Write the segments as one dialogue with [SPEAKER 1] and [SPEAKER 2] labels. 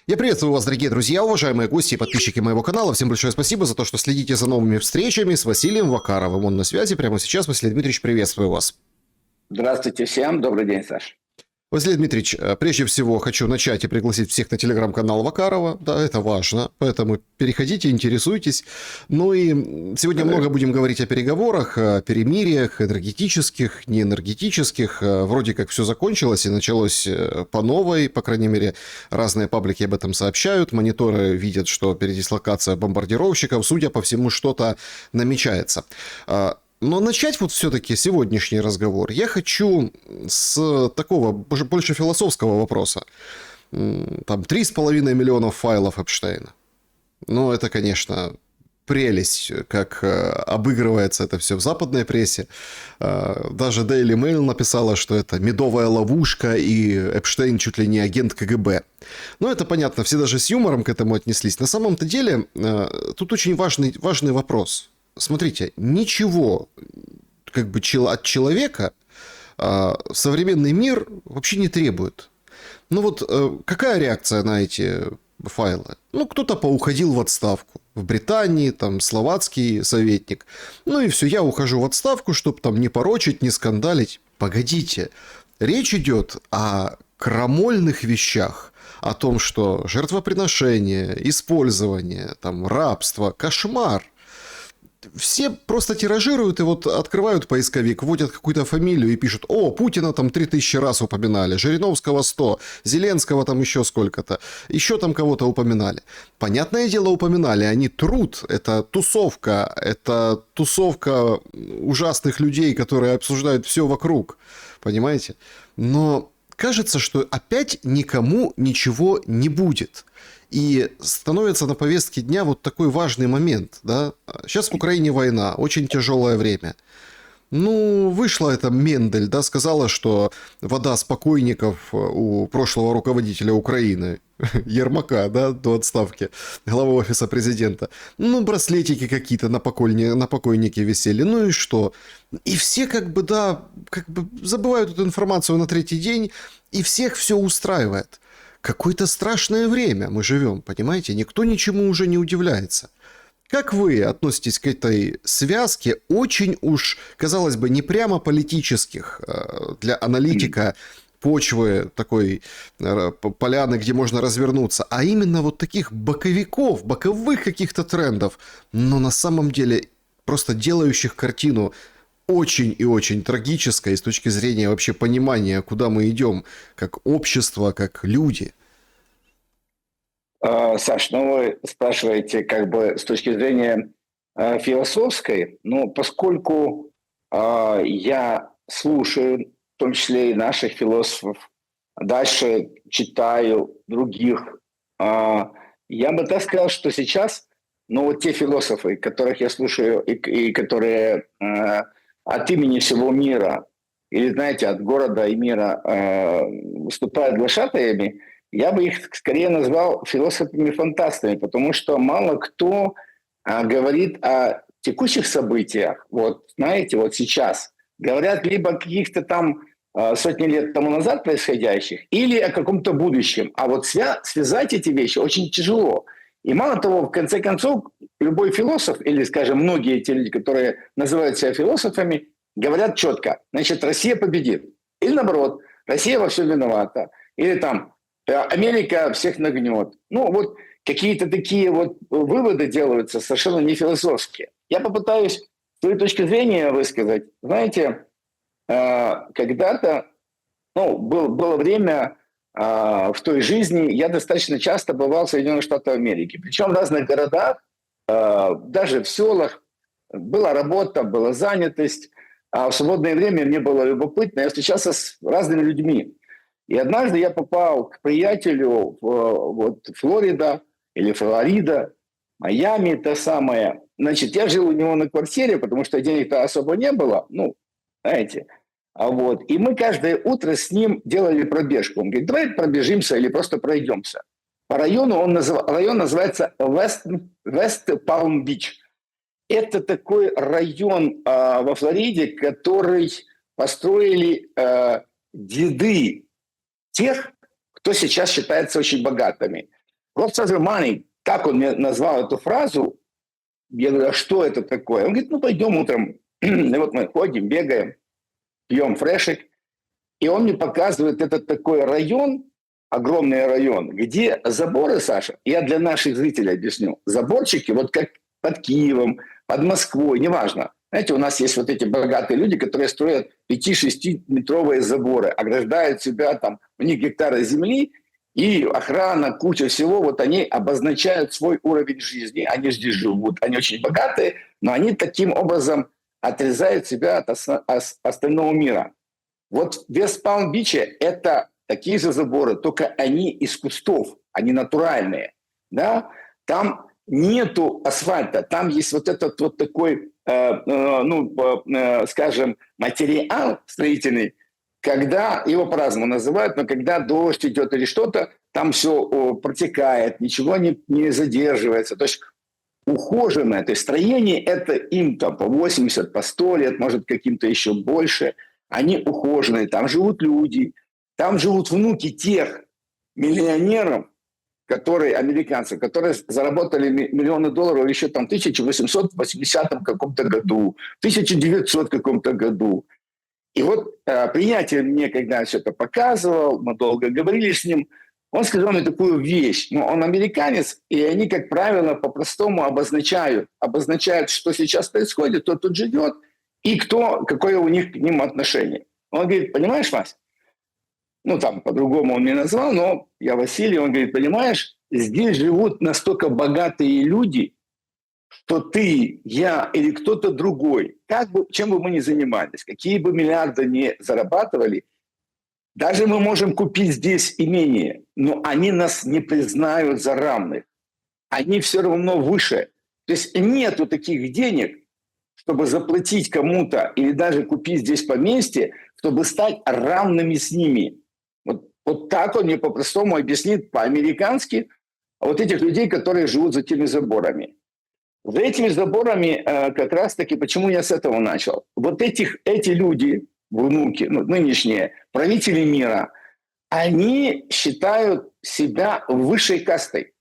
[SPEAKER 1] Я приветствую вас, дорогие друзья, уважаемые гости и подписчики моего канала. Всем большое спасибо за то, что следите за новыми встречами с Василием Вакаровым. Он на связи прямо сейчас. Василий Дмитриевич, приветствую вас.
[SPEAKER 2] Здравствуйте всем, добрый день, Саш.
[SPEAKER 1] Василий Дмитриевич, прежде всего хочу начать и пригласить всех на телеграм-канал Вакарова. Да, это важно, поэтому переходите, интересуйтесь. Ну и сегодня много будем говорить о переговорах, о перемириях, энергетических, неэнергетических. Вроде как все закончилось и началось по новой, по крайней мере, разные паблики об этом сообщают. Мониторы видят, что передислокация бомбардировщиков, судя по всему, что-то намечается. Но начать вот все-таки сегодняшний разговор я хочу с такого больше философского вопроса. Там 3,5 миллиона файлов Эпштейна. Ну, это, конечно, прелесть, как обыгрывается это все в западной прессе. Даже Daily Mail написала, что это медовая ловушка, и Эпштейн чуть ли не агент КГБ. Но это понятно, все даже с юмором к этому отнеслись. На самом-то деле, тут очень важный вопрос. Смотрите, ничего как бы от человека современный мир вообще не требует. Ну вот какая реакция на эти файлы? Ну, кто-то поуходил в отставку. В Британии, там, словацкий советник. Ну и все, я ухожу в отставку, чтобы там не порочить, не скандалить. Погодите, речь идет о крамольных вещах. О том, что жертвоприношение, использование, там, рабство, кошмар. Все просто тиражируют и вот открывают поисковик, вводят какую-то фамилию и пишут: о, Путина там 3000 раз упоминали, Жириновского 100, Зеленского там еще сколько-то, еще там кого-то упоминали. Понятное дело, упоминали, они труд, это тусовка ужасных людей, которые обсуждают все вокруг, понимаете? Но кажется, что опять никому ничего не будет. И становится на повестке дня вот такой важный момент, да. Сейчас в Украине война, очень тяжелое время. Ну, вышла эта Мендель, да, сказала, что вода с покойников у прошлого руководителя Украины, Ермака, да, до отставки, главы офиса президента. Ну, браслетики какие-то на покойнике висели, ну и что? И все как бы забывают эту информацию на третий день, и всех все устраивает. Какое-то страшное время мы живем, понимаете? Никто ничему уже не удивляется. Как вы относитесь к этой связке очень уж, казалось бы, не прямо политических для аналитика почвы, такой поляны, где можно развернуться, а именно вот таких боковиков, боковых каких-то трендов, но на самом деле просто делающих картину очень и очень трагической с точки зрения вообще понимания, куда мы идем, как общество, как люди.
[SPEAKER 2] Саш, ну вы спрашиваете как бы с точки зрения философской, ну поскольку я слушаю, в том числе и наших философов, дальше читаю других, я бы так сказал, что сейчас, ну вот те философы, которых я слушаю и которые от имени всего мира, или, знаете, от города и мира выступают глашатаями, я бы их скорее назвал философами-фантастами, потому что мало кто говорит о текущих событиях, вот, знаете, вот сейчас. Говорят либо о каких-то там сотни лет тому назад происходящих, или о каком-то будущем. А вот связать эти вещи очень тяжело. И мало того, в конце концов, любой философ, или, скажем, многие те люди, которые называют себя философами, говорят четко: значит, Россия победит. Или наоборот, Россия во всем виновата. Или там Америка всех нагнет. Ну, вот какие-то такие вот выводы делаются совершенно не философские. Я попытаюсь свою точку зрения высказать. Знаете, когда-то, ну, было время в той жизни, я достаточно часто бывал в Соединенных Штатах Америки. Причем в разных городах, даже в селах, была работа, была занятость. А в свободное время мне было любопытно. Я встречался с разными людьми. И однажды я попал к приятелю в Флорида или Флорида, Майами, то самое. Значит, я жил у него на квартире, потому что денег-то особо не было, ну, знаете. И мы каждое утро с ним делали пробежку. Он говорит: давай пробежимся или просто пройдемся. По району район называется West Palm Beach. Это такой район во Флориде, который построили деды тех, кто сейчас считается очень богатыми. God has money. Как он мне назвал эту фразу, я говорю, а что это такое? Он говорит, ну пойдем утром. И вот мы ходим, бегаем, пьем фрешек. И он мне показывает этот такой район, огромный район, где заборы, Саша, я для наших зрителей объясню, заборчики, вот как под Киевом, под Москвой, неважно. Знаете, у нас есть вот эти богатые люди, которые строят 5-6-метровые заборы, ограждают себя, там, у них гектары земли, и охрана, куча всего, вот они обозначают свой уровень жизни, они здесь живут, они очень богатые, но они таким образом отрезают себя от остального мира. Вот в Вест-Палм-Биче это такие же заборы, только они из кустов, они натуральные. Да? Там нету асфальта, там есть вот этот вот такой, скажем, материал строительный, когда, его по-разному называют, но когда дождь идет или что-то, там все протекает, ничего не задерживается. То есть ухоженное, то есть строение это им там по 80, по 100 лет, может каким-то еще больше. Они ухоженные, там живут люди, там живут внуки тех миллионеров, которые, американцы, которые заработали миллионы долларов еще там в 1880 каком-то году, в 1900 каком-то году. И вот приятель мне, когда все это показывал, мы долго говорили с ним, он сказал мне такую вещь. Ну, он американец, и они, как правило, по-простому обозначают, что сейчас происходит, кто тут живет, и какое у них к ним отношение. Он говорит, понимаешь, Вась, ну там по-другому он меня назвал, но я Василий, он говорит, понимаешь, здесь живут настолько богатые люди, что ты, я или кто-то другой, чем бы мы ни занимались, какие бы миллиарды ни зарабатывали, даже мы можем купить здесь имение, но они нас не признают за равных. Они все равно выше. То есть нету таких денег, чтобы заплатить кому-то или даже купить здесь поместье, чтобы стать равными с ними. Вот так он мне по-простому объяснит по-американски вот этих людей, которые живут за теми заборами. За этими заборами как раз-таки, почему я с этого начал? Вот эти люди, внуки, нынешние правители мира, они считают себя высшей кастой.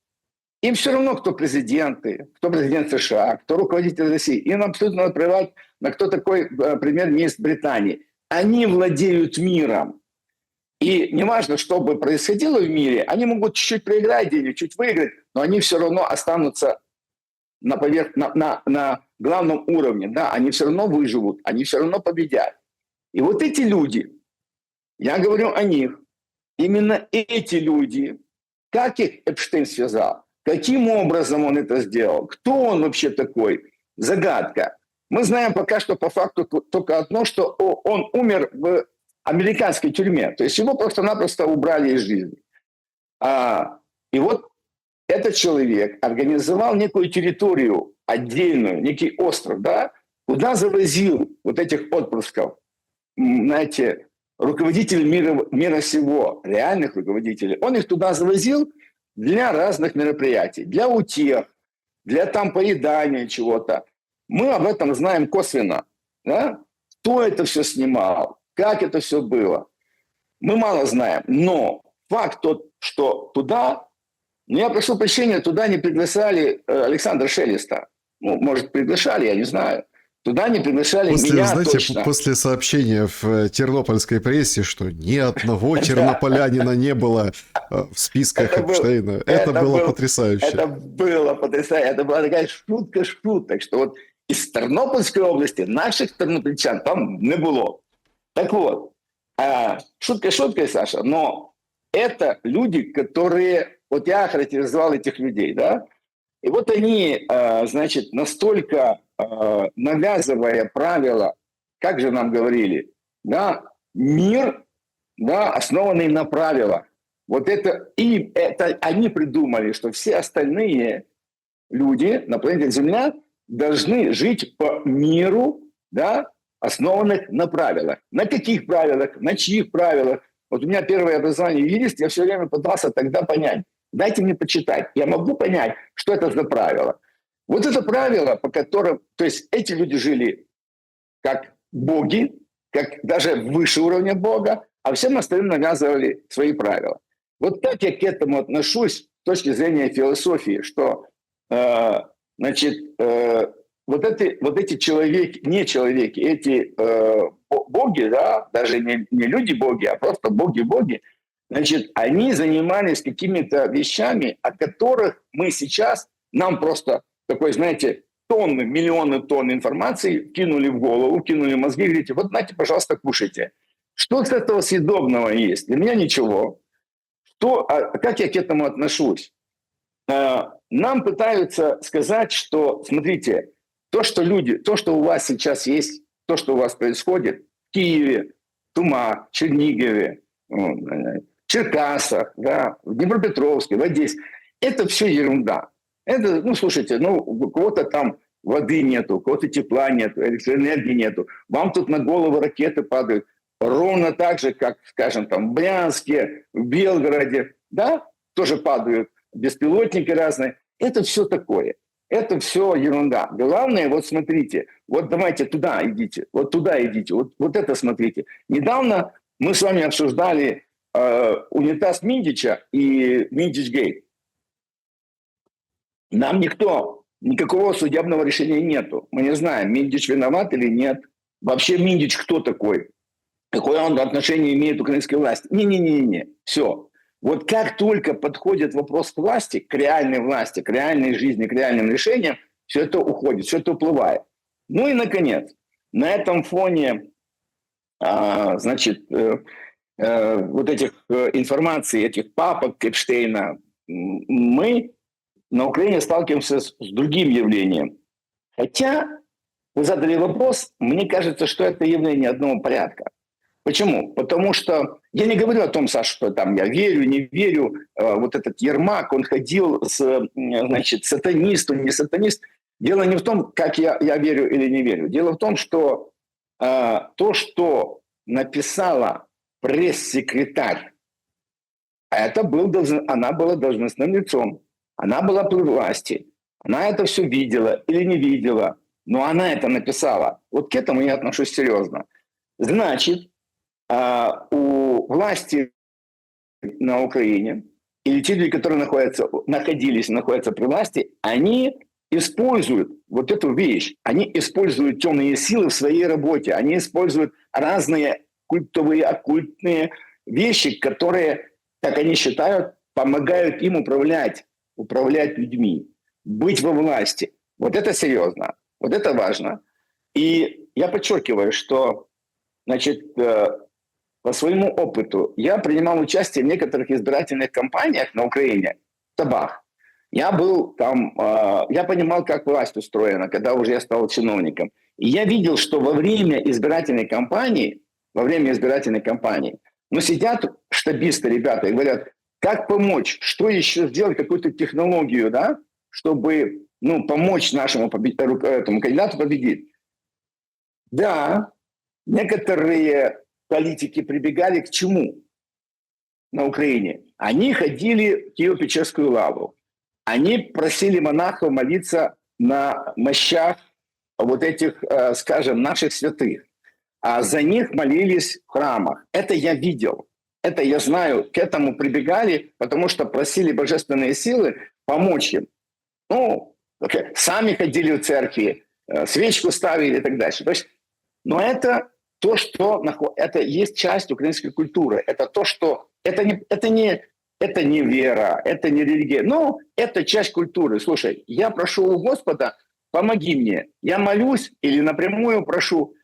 [SPEAKER 2] Им все равно, кто президенты, кто президент США, кто руководитель России. Им абсолютно наплевать, на кто такой премьер-министр Британии. Они владеют миром. И неважно, что бы происходило в мире, они могут чуть-чуть проиграть денег, чуть выиграть, но они все равно останутся на главном уровне. Да? Они все равно выживут, они все равно победят. И вот эти люди, я говорю о них, именно эти люди, как их Эпштейн связал, каким образом он это сделал, кто он вообще такой, загадка. Мы знаем пока что по факту только одно, что он умер в американской тюрьме, то есть его просто-напросто убрали из жизни. И вот этот человек организовал некую территорию отдельную, некий остров, да, куда завозил вот этих отпрысков, знаете, руководителей мира сего, реальных руководителей. Он их туда завозил для разных мероприятий, для утех, для там поедания чего-то. Мы об этом знаем косвенно. Да? Кто это все снимал, как это все было. Мы мало знаем. Но факт тот, что туда, я прошу прощения, туда не приглашали Александра Шелеста. Ну, может, приглашали, я не знаю. Туда не приглашали меня
[SPEAKER 1] знаете,
[SPEAKER 2] точно.
[SPEAKER 1] После сообщения в тернопольской прессе, что ни одного тернополянина не было в списках Эпштейна. Это было потрясающе.
[SPEAKER 2] Это было потрясающе. Это была такая шутка шуток, что вот из Тернопольской области наших тернопольчан там не было. Так вот, шутка шуткой, Саша, но это люди, которые... Вот я охарактеризовал этих людей, да? И вот они, значит, настолько навязывая правила, как же нам говорили, да, мир, да, основанный на правилах. Вот это они придумали, что все остальные люди на планете Земля должны жить по миру, да, основанных на правилах. На каких правилах, на чьих правилах? Вот у меня первое образование юрист, я все время пытался тогда понять. Дайте мне почитать. Я могу понять, что это за правило. Вот это правило, по которым... То есть эти люди жили как боги, как даже выше уровня бога, а всем остальным навязывали свои правила. Вот так я к этому отношусь в точки зрения философии, что вот эти человеки, не человеки, эти боги, да, даже не люди-боги, а просто боги-боги, значит, они занимались какими-то вещами, о которых мы сейчас, нам просто такой, знаете, тонны, миллионы тонн информации кинули в голову, кинули в мозги, говорите, вот, знаете, пожалуйста, кушайте. Что с этого съедобного есть? Для меня ничего. Как я к этому отношусь? Нам пытаются сказать, что, смотрите, то, что у вас сейчас есть, то, что у вас происходит в Киеве, Тумах, Чернигове, Черкасах, да, в Днепропетровске, в Одессе, это все ерунда. Это, ну, слушайте, у кого-то там воды нету, у кого-то тепла нету, электроэнергии нету. Вам тут на голову ракеты падают. Ровно так же, как, скажем, там в Брянске, в Белгороде, да, тоже падают беспилотники разные. Это все такое. Это все ерунда. Главное, вот смотрите, вот давайте туда идите, вот это смотрите. Недавно мы с вами обсуждали унитаз Миндича и Миндич-гейт. Нам никакого судебного решения нету. Мы не знаем, Миндич виноват или нет. Вообще Миндич кто такой? Какое он отношение имеет к украинской власти? Не. Все. Вот как только подходит вопрос к власти, к реальной жизни, к реальным решениям, все это уходит, все это уплывает. Ну и, наконец, на этом фоне, вот этих информаций, этих папок Эпштейна, мы на Украине сталкиваемся с другим явлением. Хотя вы задали вопрос, мне кажется, что это явление одного порядка. Почему? Потому что я не говорю о том, Саша, что там я верю, не верю. Вот этот Ермак, он ходил сатанист, он не сатанист. Дело не в том, как я верю или не верю. Дело в том, что то, что написала пресс-секретарь, она была должностным лицом, она была при власти, она это все видела или не видела, но она это написала. Вот к этому я отношусь серьезно. Значит, у власти на Украине, или те люди, которые находятся при власти, они используют вот эту вещь, они используют темные силы в своей работе, они используют разные культовые, оккультные вещи, которые, как они считают, помогают им управлять людьми, быть во власти. Вот это серьезно, вот это важно. И я подчеркиваю, что, значит, по своему опыту, я принимал участие в некоторых избирательных кампаниях на Украине, в Табах. Я был там, я понимал, как власть устроена, когда уже я стал чиновником. И я видел, что во время избирательной кампании, сидят штабисты, ребята, и говорят, как помочь, что еще сделать, какую-то технологию, да, чтобы, помочь нашему этому кандидату победить. Да, некоторые политики прибегали к чему на Украине? Они ходили в Киево-Печерскую лавру. Они просили монахов молиться на мощах вот этих, скажем, наших святых. А за них молились в храмах. Это я видел. Это я знаю. К этому прибегали, потому что просили божественные силы помочь им. Сами ходили в церкви, свечку ставили и так дальше. То есть, но это то, что это есть часть украинской культуры. Это то, что это не вера, это не религия. Но это часть культуры. Слушай, я прошу у Господа, помоги мне. Я молюсь или напрямую прошу.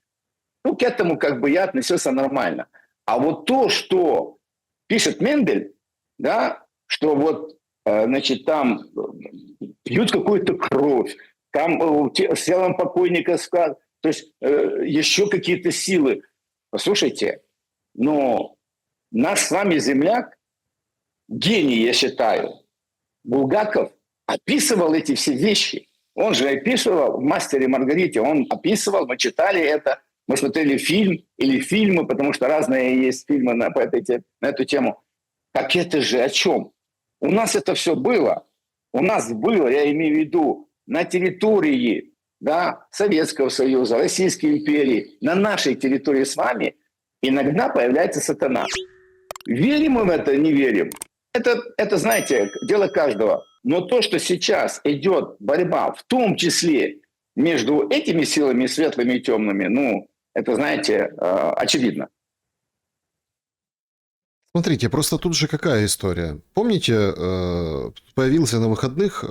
[SPEAKER 2] К этому я относился нормально. А вот то, что пишет Мендель, да, что там пьют какую-то кровь, там с телом покойника сказано, то есть еще какие-то силы. Послушайте, но наш с вами земляк, гений, я считаю, Булгаков, описывал эти все вещи. Он же описывал в «Мастере и Маргарите», он описывал, мы читали это, мы смотрели фильм или фильмы, потому что разные есть фильмы на эту тему. Так это же о чем? У нас это все было. У нас было, я имею в виду, на территории, да, Советского Союза, Российской империи, на нашей территории с вами иногда появляется сатана. Верим мы в это, не верим? это, знаете, дело каждого. Но то, что сейчас идет борьба, в том числе между этими силами, светлыми и темными, ну, это, знаете, очевидно.
[SPEAKER 1] Смотрите, просто тут же какая история. Помните, появился на выходных,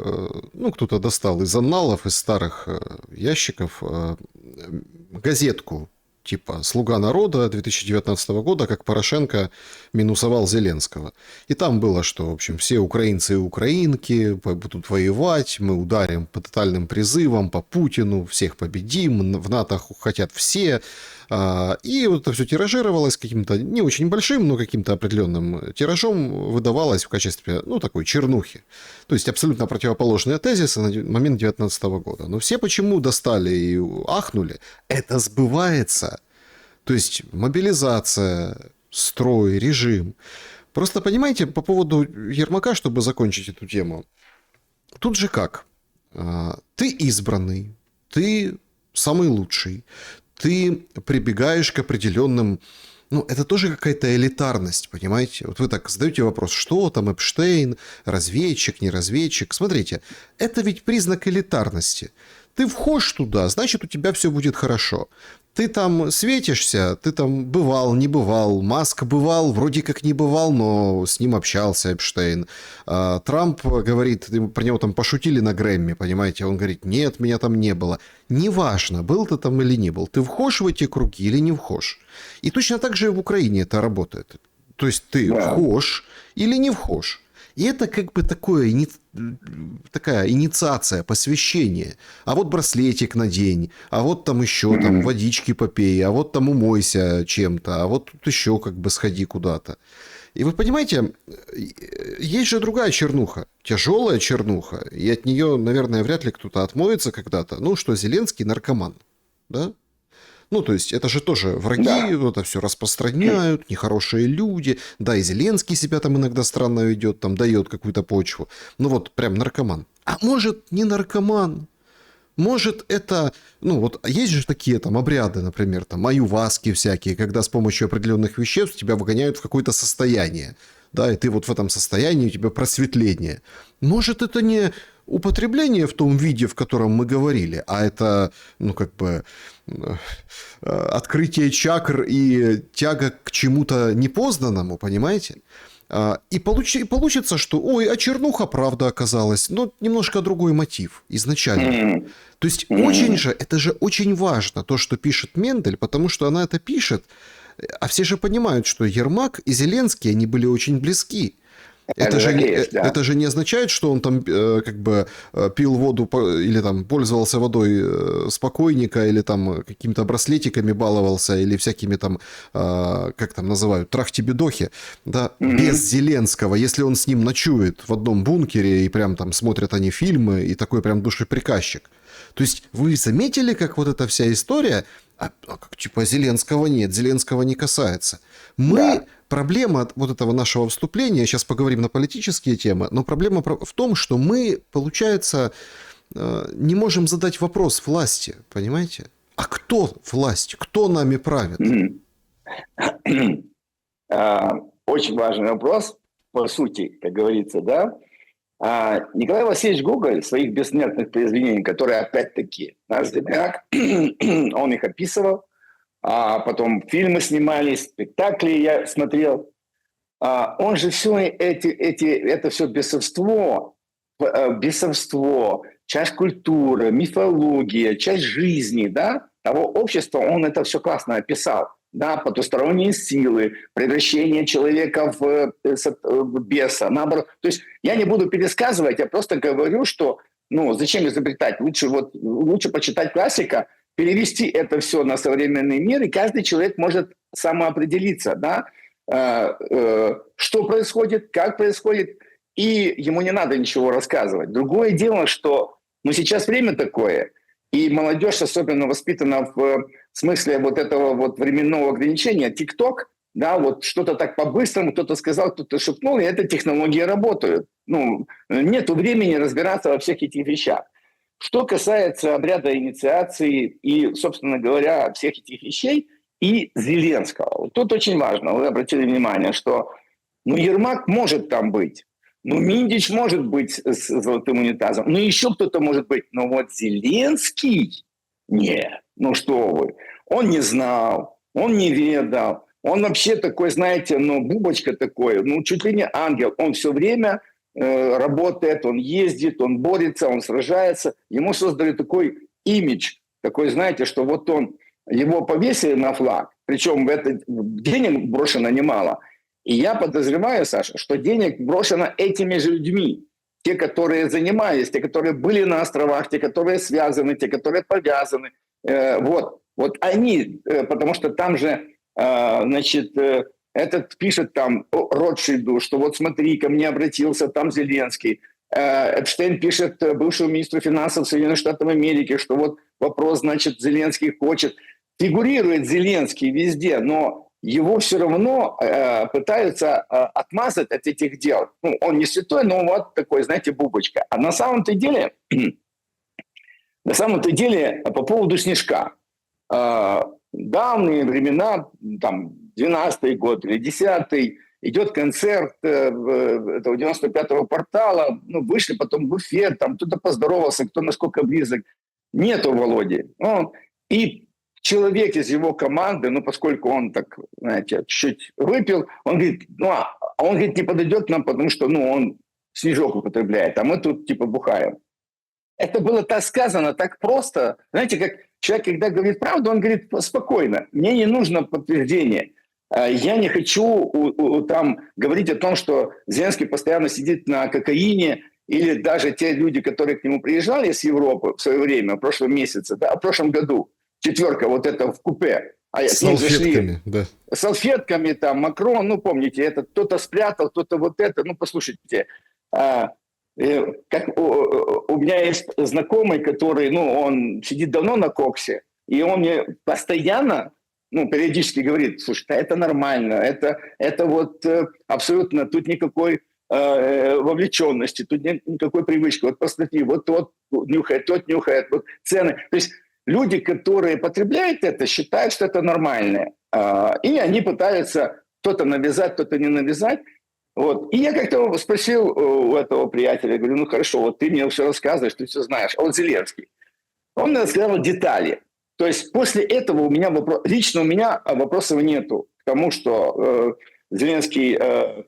[SPEAKER 1] ну, кто-то достал из анналов, из старых ящиков газетку типа «Слуга народа» 2019 года, как Порошенко минусовал Зеленского. И там было, что, в общем, все украинцы и украинки будут воевать, мы ударим по тотальным призывам, по Путину, всех победим, в НАТО хотят все. И вот это все тиражировалось каким-то не очень большим, но каким-то определенным тиражом выдавалось в качестве, ну, такой чернухи. То есть абсолютно противоположные тезисы на момент 2019 года. Но все почему достали и ахнули? Это сбывается. То есть мобилизация, строй, режим. Просто понимаете, по поводу Ермака, чтобы закончить эту тему. Тут же как? Ты избранный, ты самый лучший, ты прибегаешь к определенным... Ну, это тоже какая-то элитарность, понимаете? Вот вы так задаете вопрос, что там Эпштейн, разведчик, не разведчик. Смотрите, это ведь признак элитарности. Ты входишь туда, значит, у тебя все будет хорошо. Ты там светишься, ты там бывал, не бывал. Маск бывал, вроде как не бывал, но с ним общался Эпштейн. Трамп говорит, про него там пошутили на Грэмми, понимаете? Он говорит, нет, меня там не было. Неважно, был ты там или не был. Ты вхож в эти круги или не вхож. И точно так же и в Украине это работает. То есть ты вхож или не вхож. И это как бы такая инициация, посвящение. А вот браслетик надень, а вот там еще там водички попей, а вот там умойся чем-то, а вот тут еще как бы сходи куда-то. И вы понимаете, есть же другая чернуха, тяжелая чернуха, и от нее, наверное, вряд ли кто-то отмоется когда-то. Ну, что Зеленский наркоман, да? Ну, то есть, это же тоже враги, да. Это все распространяют, нехорошие люди. Да, и Зеленский себя там иногда странно ведет, там дает какую-то почву. Ну, вот, прям наркоман. А может, не наркоман? Может, это... Ну, вот есть же такие там обряды, например, там аюваски всякие, когда с помощью определенных веществ тебя выгоняют в какое-то состояние. Да, и ты вот в этом состоянии, у тебя просветление. Может, это не употребление в том виде, в котором мы говорили, а это, ну, как бы, открытие чакр и тяга к чему-то непознанному, понимаете? И получится, что, ой, а чернуха правда оказалась, но немножко другой мотив изначально. То есть, очень же, это же очень важно, то, что пишет Мендель, потому что она это пишет, а все же понимают, что Ермак и Зеленский, они были очень близки. Это же не означает, что он там как бы пил воду или там пользовался водой с покойника, или там какими-то браслетиками баловался, или всякими там, как там называют, трахти-бедохи, да, без Зеленского. Если он с ним ночует в одном бункере, и прям там смотрят они фильмы, и такой прям душеприказчик. То есть вы заметили, как вот эта вся история, как типа Зеленского нет, Зеленского не касается. Проблема вот этого нашего вступления, сейчас поговорим на политические темы, но проблема в том, что мы, получается, не можем задать вопрос власти, понимаете? А кто власть? Кто нами правит?
[SPEAKER 2] Очень важный вопрос, по сути, как говорится, да? Николай Васильевич Гоголь в своих бессмертных произведениях, которые, опять-таки, наш земляк, он их описывал, а потом фильмы снимались, спектакли я смотрел. Он же все это все бесовство, часть культуры, мифология, часть жизни, да, того общества, он это все классно описал. Да, потусторонние силы, превращение человека в беса, наоборот. То есть я не буду пересказывать, я просто говорю, что, ну, зачем изобретать? Лучше почитать классика, перевести это все на современный мир, и каждый человек может самоопределиться, да, что происходит, как происходит, и ему не надо ничего рассказывать. Другое дело, что сейчас время такое, и молодежь особенно воспитана в смысле вот этого вот временного ограничения. ТикТок, да, вот что-то так по-быстрому, кто-то сказал, кто-то шепнул, и эти технологии работают. Ну, нету времени разбираться во всех этих вещах. Что касается обряда инициации и, собственно говоря, всех этих вещей и Зеленского. Вот тут очень важно, вы обратили внимание, что Ну, Ермак может там быть. Ну, Миндич может быть с золотым унитазом. Ну, еще кто-то может быть. Но вот Зеленский? Нет. Ну, что вы. Он не знал, он не ведал. Он вообще такой, знаете, ну, бубочка такой, ну, чуть ли не ангел. Он все время работает, он ездит, он борется, он сражается. Ему создали такой имидж, такой, знаете, что вот он, его повесили на флаг, причем в этот денег брошено немало. И я подозреваю, Саша, что денег брошено этими же людьми. Те, которые занимались, те, которые были на островах, те, которые связаны, те, которые повязаны. Вот они, потому что там же, значит, этот пишет там Ротшильду, что вот смотри, ко мне обратился там Зеленский. Эпштейн пишет бывшему министру финансов Соединенных Штатов Америки, что вот вопрос, значит, Зеленский хочет. Фигурирует Зеленский везде, но его все равно пытаются отмазать от этих дел. Ну, он не святой, но вот такой, знаете, бубочка. А на самом-то деле по поводу Снежка. Давние времена, там, 12-й год или 10-й, идет концерт этого 95-го портала, ну, вышли потом в буфет, там кто-то поздоровался, кто насколько близок. Нету Володи. И человек из его команды, ну, поскольку он так, знаете, чуть-чуть выпил, он говорит, он говорит, не подойдет к нам, потому что, ну, он снежок употребляет, а мы тут, типа, бухаем. Это было так сказано, так просто. Знаете, как человек, когда говорит правду, он говорит спокойно. Мне не нужно подтверждение. Я не хочу там говорить о том, что Зеленский постоянно сидит на кокаине, или даже те люди, которые к нему приезжали с Европы в свое время, в прошлом месяце, да, в прошлом году, четверка вот это в купе.
[SPEAKER 1] С салфетками, да.
[SPEAKER 2] С салфетками, там, Макрон, ну, помните, это кто-то спрятал, кто-то вот это. Ну, послушайте, как у меня есть знакомый, который, ну, он сидит давно на коксе, и он мне постоянно, ну, периодически говорит, слушай, да это нормально, это вот абсолютно, тут никакой вовлеченности, тут нет никакой привычки, вот посмотри, вот тот нюхает, вот цены. То есть люди, которые потребляют это, считают, что это нормально, и они пытаются кто-то навязать, кто-то не навязать. Вот. И я как-то спросил у этого приятеля, говорю, ну хорошо, вот ты мне все рассказываешь, ты все знаешь. А вот Зеленский, он мне рассказал детали. То есть после этого лично у меня вопросов нету к тому, что Зеленский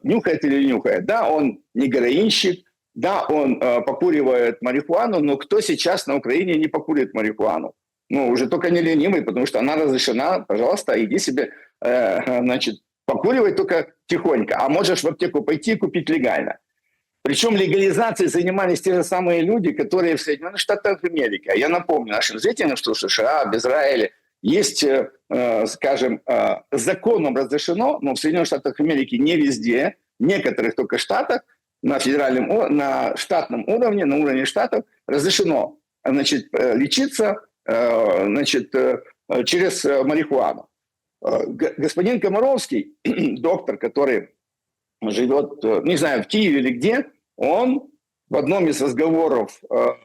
[SPEAKER 2] нюхает или не нюхает. Да, он не героинщик, да, он покуривает марихуану, но кто сейчас на Украине не покуривает марихуану? Ну, уже только не ленивый, потому что она разрешена, пожалуйста, иди себе, значит, покуривай только тихонько, а можешь в аптеку пойти и купить легально. Причем легализацией занимались те же самые люди, которые в Соединенных Штатах Америки. Я напомню нашим зрителям, что в США, в Израиле есть, скажем, законом разрешено, но в Соединенных Штатах Америки не везде, в некоторых только штатах, на штатном уровне, на уровне штатов разрешено, значит, лечиться, значит, через марихуану. Господин Комаровский, доктор, который живет, не знаю, в Киеве или где, он в одном из разговоров, в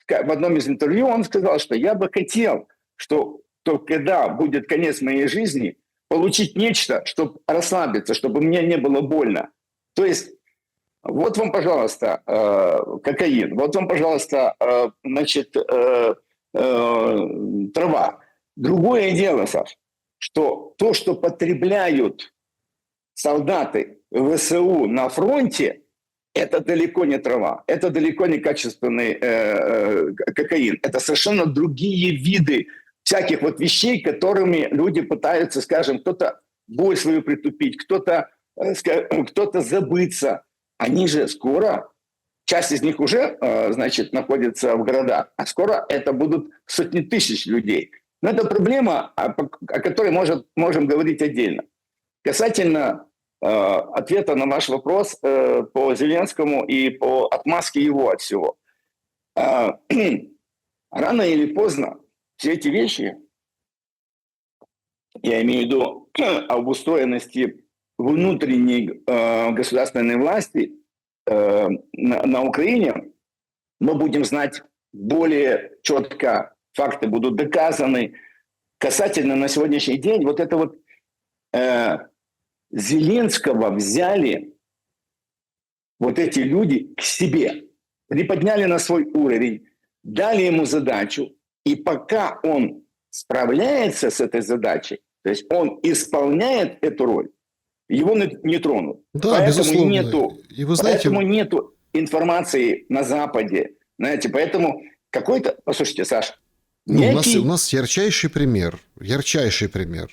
[SPEAKER 2] одном из интервью он сказал, что я бы хотел, что когда будет конец моей жизни, получить нечто, чтобы расслабиться, чтобы мне не было больно. То есть вот вам, пожалуйста, кокаин, вот вам, пожалуйста, значит, трава. Другое дело, Саш, что то, что потребляют солдаты ВСУ на фронте, это далеко не трава, это далеко не качественный кокаин. Это совершенно другие виды всяких вот вещей, которыми люди пытаются, скажем, кто-то боль свою притупить, кто-то забыться. Они же скоро, часть из них уже, значит, находится в городах, а скоро это будут сотни тысяч людей. Но это проблема, о которой можем говорить отдельно. Касательно ответа на ваш вопрос по Зеленскому и по отмазке его от всего. Рано или поздно все эти вещи, я имею в виду об устроенности внутренней государственной власти на Украине, мы будем знать более четко, факты будут доказаны. Касательно на сегодняшний день, вот это вот Зеленского взяли вот эти люди к себе, приподняли на свой уровень, дали ему задачу, и пока он справляется с этой задачей, то есть он исполняет эту роль, его не тронут.
[SPEAKER 1] Да, безусловно. И вы знаете...
[SPEAKER 2] Поэтому нету информации на Западе. Знаете, поэтому какой-то... Послушайте, Саш,
[SPEAKER 1] у нас ярчайший пример. Ярчайший пример.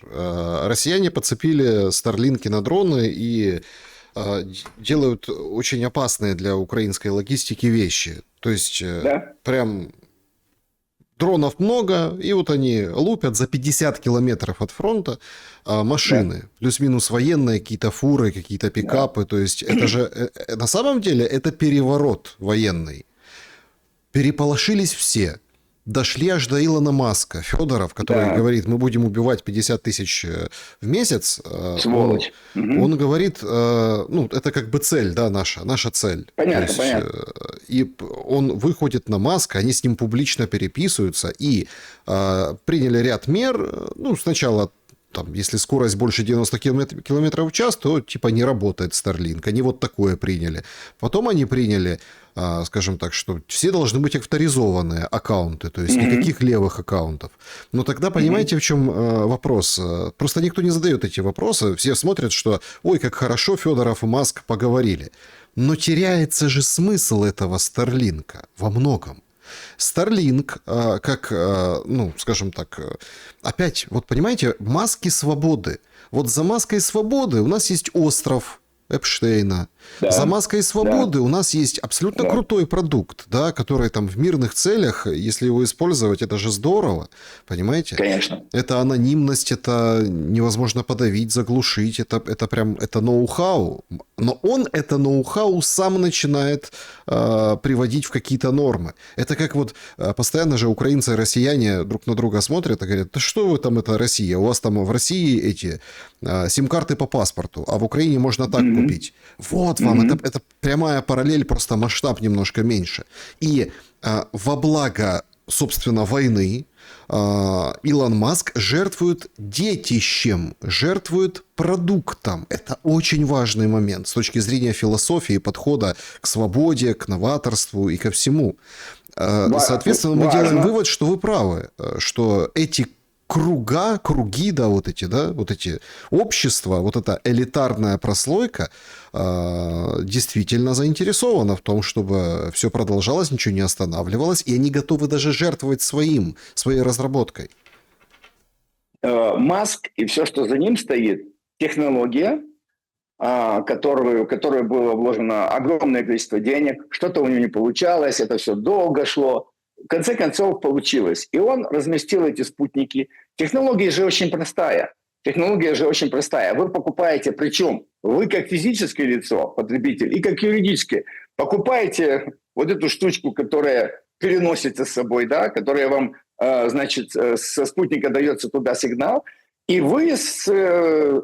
[SPEAKER 1] Россияне подцепили Старлинки на дроны и делают очень опасные для украинской логистики вещи. То есть прям дронов много, и вот они лупят за 50 километров от фронта машины, плюс-минус военные, какие-то фуры, какие-то пикапы. То есть это же на самом деле это переворот военный. Переполошились все. Дошли аж до Илона Маска. Федоров, который говорит, мы будем убивать 50 тысяч в месяц.
[SPEAKER 2] Сволочь.
[SPEAKER 1] Он говорит, ну, это как бы цель, да, наша цель.
[SPEAKER 2] Понятно, понятно.
[SPEAKER 1] И он выходит на Маска, они с ним публично переписываются и приняли ряд мер. Ну, сначала, там, если скорость больше 90 километров в час, то типа не работает Starlink. Они вот такое приняли. Потом они приняли, скажем так, что все должны быть авторизованные аккаунты, то есть никаких левых аккаунтов. Но тогда понимаете, в чем вопрос? Просто никто не задает эти вопросы. Все смотрят, что ой, как хорошо Федоров и Маск поговорили. Но теряется же смысл этого Старлинка во многом. Starlink, как, ну, скажем так, опять, вот понимаете, маски свободы. Вот за маской свободы у нас есть остров Эпштейна. Да. За маской свободы у нас есть абсолютно крутой продукт, да, который там в мирных целях, если его использовать, это же здорово, понимаете?
[SPEAKER 2] Конечно.
[SPEAKER 1] Это анонимность, это невозможно подавить, заглушить, это прям, это ноу-хау. Но он это ноу-хау сам начинает приводить в какие-то нормы. Это как вот постоянно же украинцы и россияне друг на друга смотрят и говорят, да что вы там, это Россия, у вас там в России эти сим-карты по паспорту, а в Украине можно так купить. Вот вам, это прямая параллель, просто масштаб немножко меньше. И во благо, собственно, войны Илон Маск жертвует детищем, жертвует продуктом. Это очень важный момент с точки зрения философии, подхода к свободе, к новаторству и ко всему. Соответственно, мы делаем вывод, что вы правы, что эти круги, да, вот эти общества, вот эта элитарная прослойка действительно заинтересована в том, чтобы все продолжалось, ничего не останавливалось, и они готовы даже жертвовать своей разработкой.
[SPEAKER 2] Маск и все, что за ним стоит, технология, которую было вложено огромное количество денег, что-то у него не получалось, это все долго шло. В конце концов получилось. И он разместил эти спутники. Технология же очень простая. Вы покупаете, причем вы как физическое лицо, потребитель, и как юридическое, покупаете вот эту штучку, которая переносится с собой, да, которая вам, значит, со спутника дается туда сигнал, и вы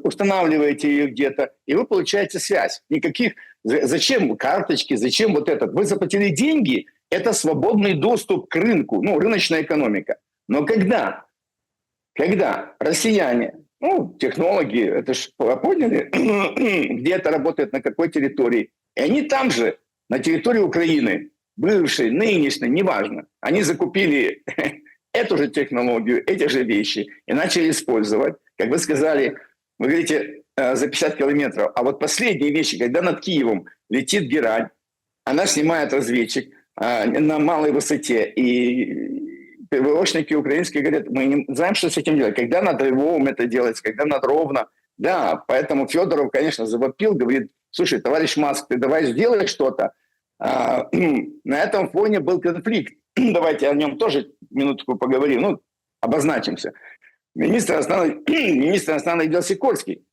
[SPEAKER 2] устанавливаете ее где-то, и вы получаете связь. Никаких... Зачем карточки, зачем вот это? Вы заплатили деньги, это свободный доступ к рынку, ну, рыночная экономика. Но когда россияне, ну, технологи, это ж поняли, где это работает, на какой территории, и они там же, на территории Украины, бывшей, нынешней, неважно, они закупили эту же технологию, эти же вещи и начали использовать. Как вы сказали, вы говорите, за 50 километров. А вот последние вещи, когда над Киевом летит Герань, она снимает разведчик на малой высоте, и ПВОшники украинские говорят, мы не знаем, что с этим делать. Когда над Львовом это делается, когда над Ровно. Да, поэтому Федоров, конечно, завопил, говорит, слушай, товарищ Маск, ты давай сделай что-то. На этом фоне был конфликт. Давайте о нем тоже минутку поговорим, ну, обозначимся. Министр иностранных дел Сикорский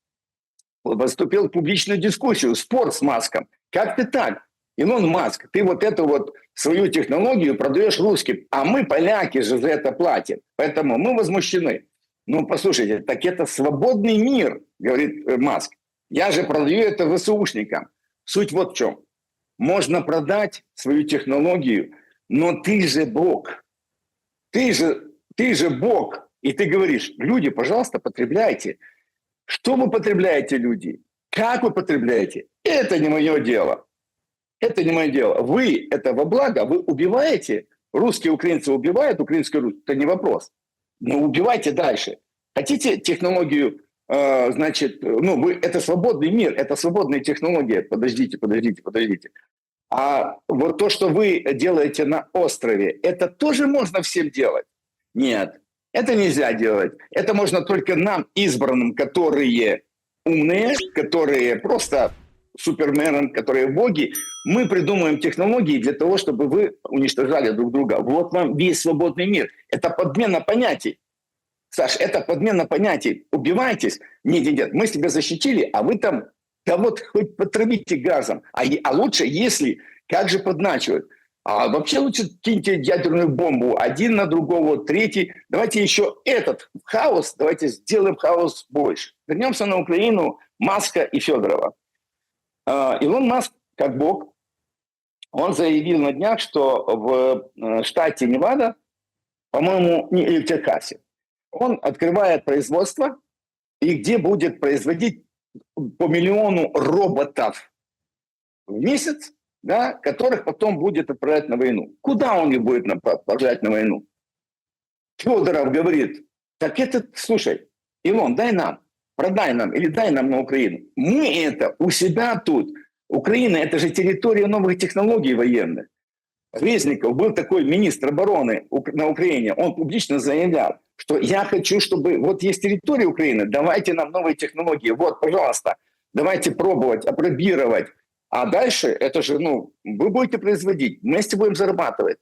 [SPEAKER 2] выступил в публичную дискуссию, спор с Маском. Как ты так? Илон Маск, ты вот эту вот свою технологию продаешь русским, а мы, поляки, же за это платим. Поэтому мы возмущены. Ну, послушайте, так это свободный мир, говорит Маск. Я же продаю это ВСУшникам. Суть вот в чем. Можно продать свою технологию, но ты же Бог. Ты же Бог. И ты говоришь, люди, пожалуйста, потребляйте. Что вы потребляете, люди? Как вы потребляете? Это не мое дело. Это не мое дело. Вы это во благо, вы убиваете, русские украинцы убивают, украинскую Русь, это не вопрос. Но убивайте дальше. Хотите технологию, значит, ну, вы, это свободный мир, это свободные технологии. Подождите. А вот то, что вы делаете на острове, это тоже можно всем делать? Нет, это нельзя делать. Это можно только нам, избранным, которые умные, которые просто суперменом, которые боги. Мы придумаем технологии для того, чтобы вы уничтожали друг друга. Вот вам весь свободный мир. Это подмена понятий. Саш, это подмена понятий. Убивайтесь. Нет. Мы себя защитили, а вы там, да вот хоть потравите газом. А лучше, если, как же подначивают. А вообще лучше киньте ядерную бомбу. Один на другого, третий. Давайте еще этот хаос, давайте сделаем хаос больше. Вернемся на Украину, Маска и Федорова. Илон Маск, как бог, он заявил на днях, что в штате Невада, по-моему, или в Техасе, он открывает производство, и где будет производить по миллиону роботов в месяц, да, которых потом будет отправлять на войну. Куда он их будет отправлять на войну? Федоров говорит, так это, слушай, Илон, дай нам, продай нам или дай нам на Украину. Мы это у себя тут. Украина – это же территория новых технологий военных. Резников был такой министр обороны на Украине. Он публично заявлял, что я хочу, чтобы вот есть территория Украины, давайте нам новые технологии. Вот, пожалуйста, давайте пробовать, апробировать. А дальше это же, ну, вы будете производить, вместе будем зарабатывать.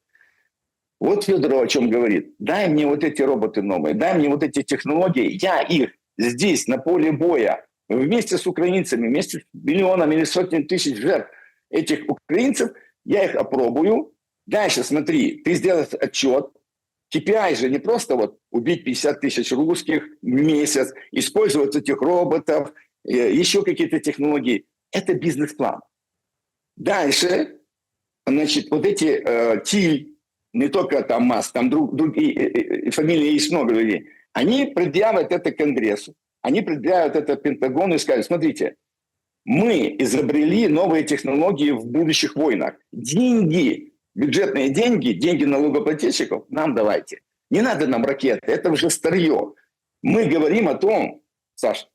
[SPEAKER 2] Вот Федоров о чем говорит. Дай мне вот эти роботы новые, дай мне вот эти технологии, я их здесь, на поле боя, вместе с украинцами, вместе с миллионами или сотнями тысяч жертв этих украинцев, я их опробую. Дальше, смотри, ты сделаешь отчет. KPI же не просто вот убить 50 тысяч русских в месяц, использовать этих роботов, еще какие-то технологии. Это бизнес-план. Дальше, значит, вот эти Тиль, не только там Маск, там другие фамилии есть много людей, они предъявят это Конгрессу, они предъявят это Пентагону и скажут, смотрите, мы изобрели новые технологии в будущих войнах. Деньги, бюджетные деньги, деньги налогоплательщиков нам давайте. Не надо нам ракеты, это уже старье. Мы говорим о том, Саш,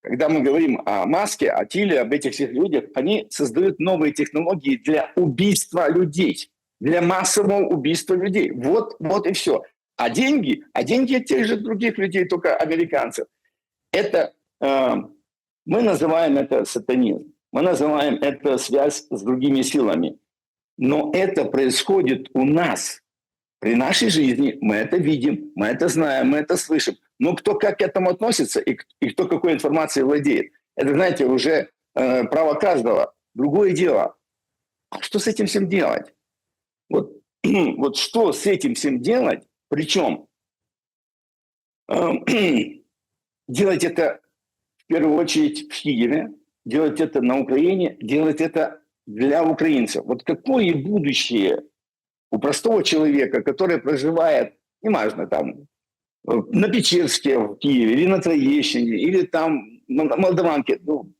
[SPEAKER 2] когда мы говорим о Маске, о Тиле, об этих всех людях, они создают новые технологии для убийства людей, для массового убийства людей. Вот и все. А деньги от тех же других людей, только американцев. Это мы называем это сатанизм, мы называем это связь с другими силами. Но это происходит у нас. При нашей жизни мы это видим, мы это знаем, мы это слышим. Но кто как к этому относится и кто какой информацией владеет, это, знаете, уже право каждого. Другое дело. А что с этим всем делать? Вот что с этим всем делать? Причем делать это в первую очередь в Киеве, делать это на Украине, делать это для украинцев. Вот какое будущее у простого человека, который проживает, неважно, там, на Печерске в Киеве, или на Троещине, или там на Молдаванке, ну,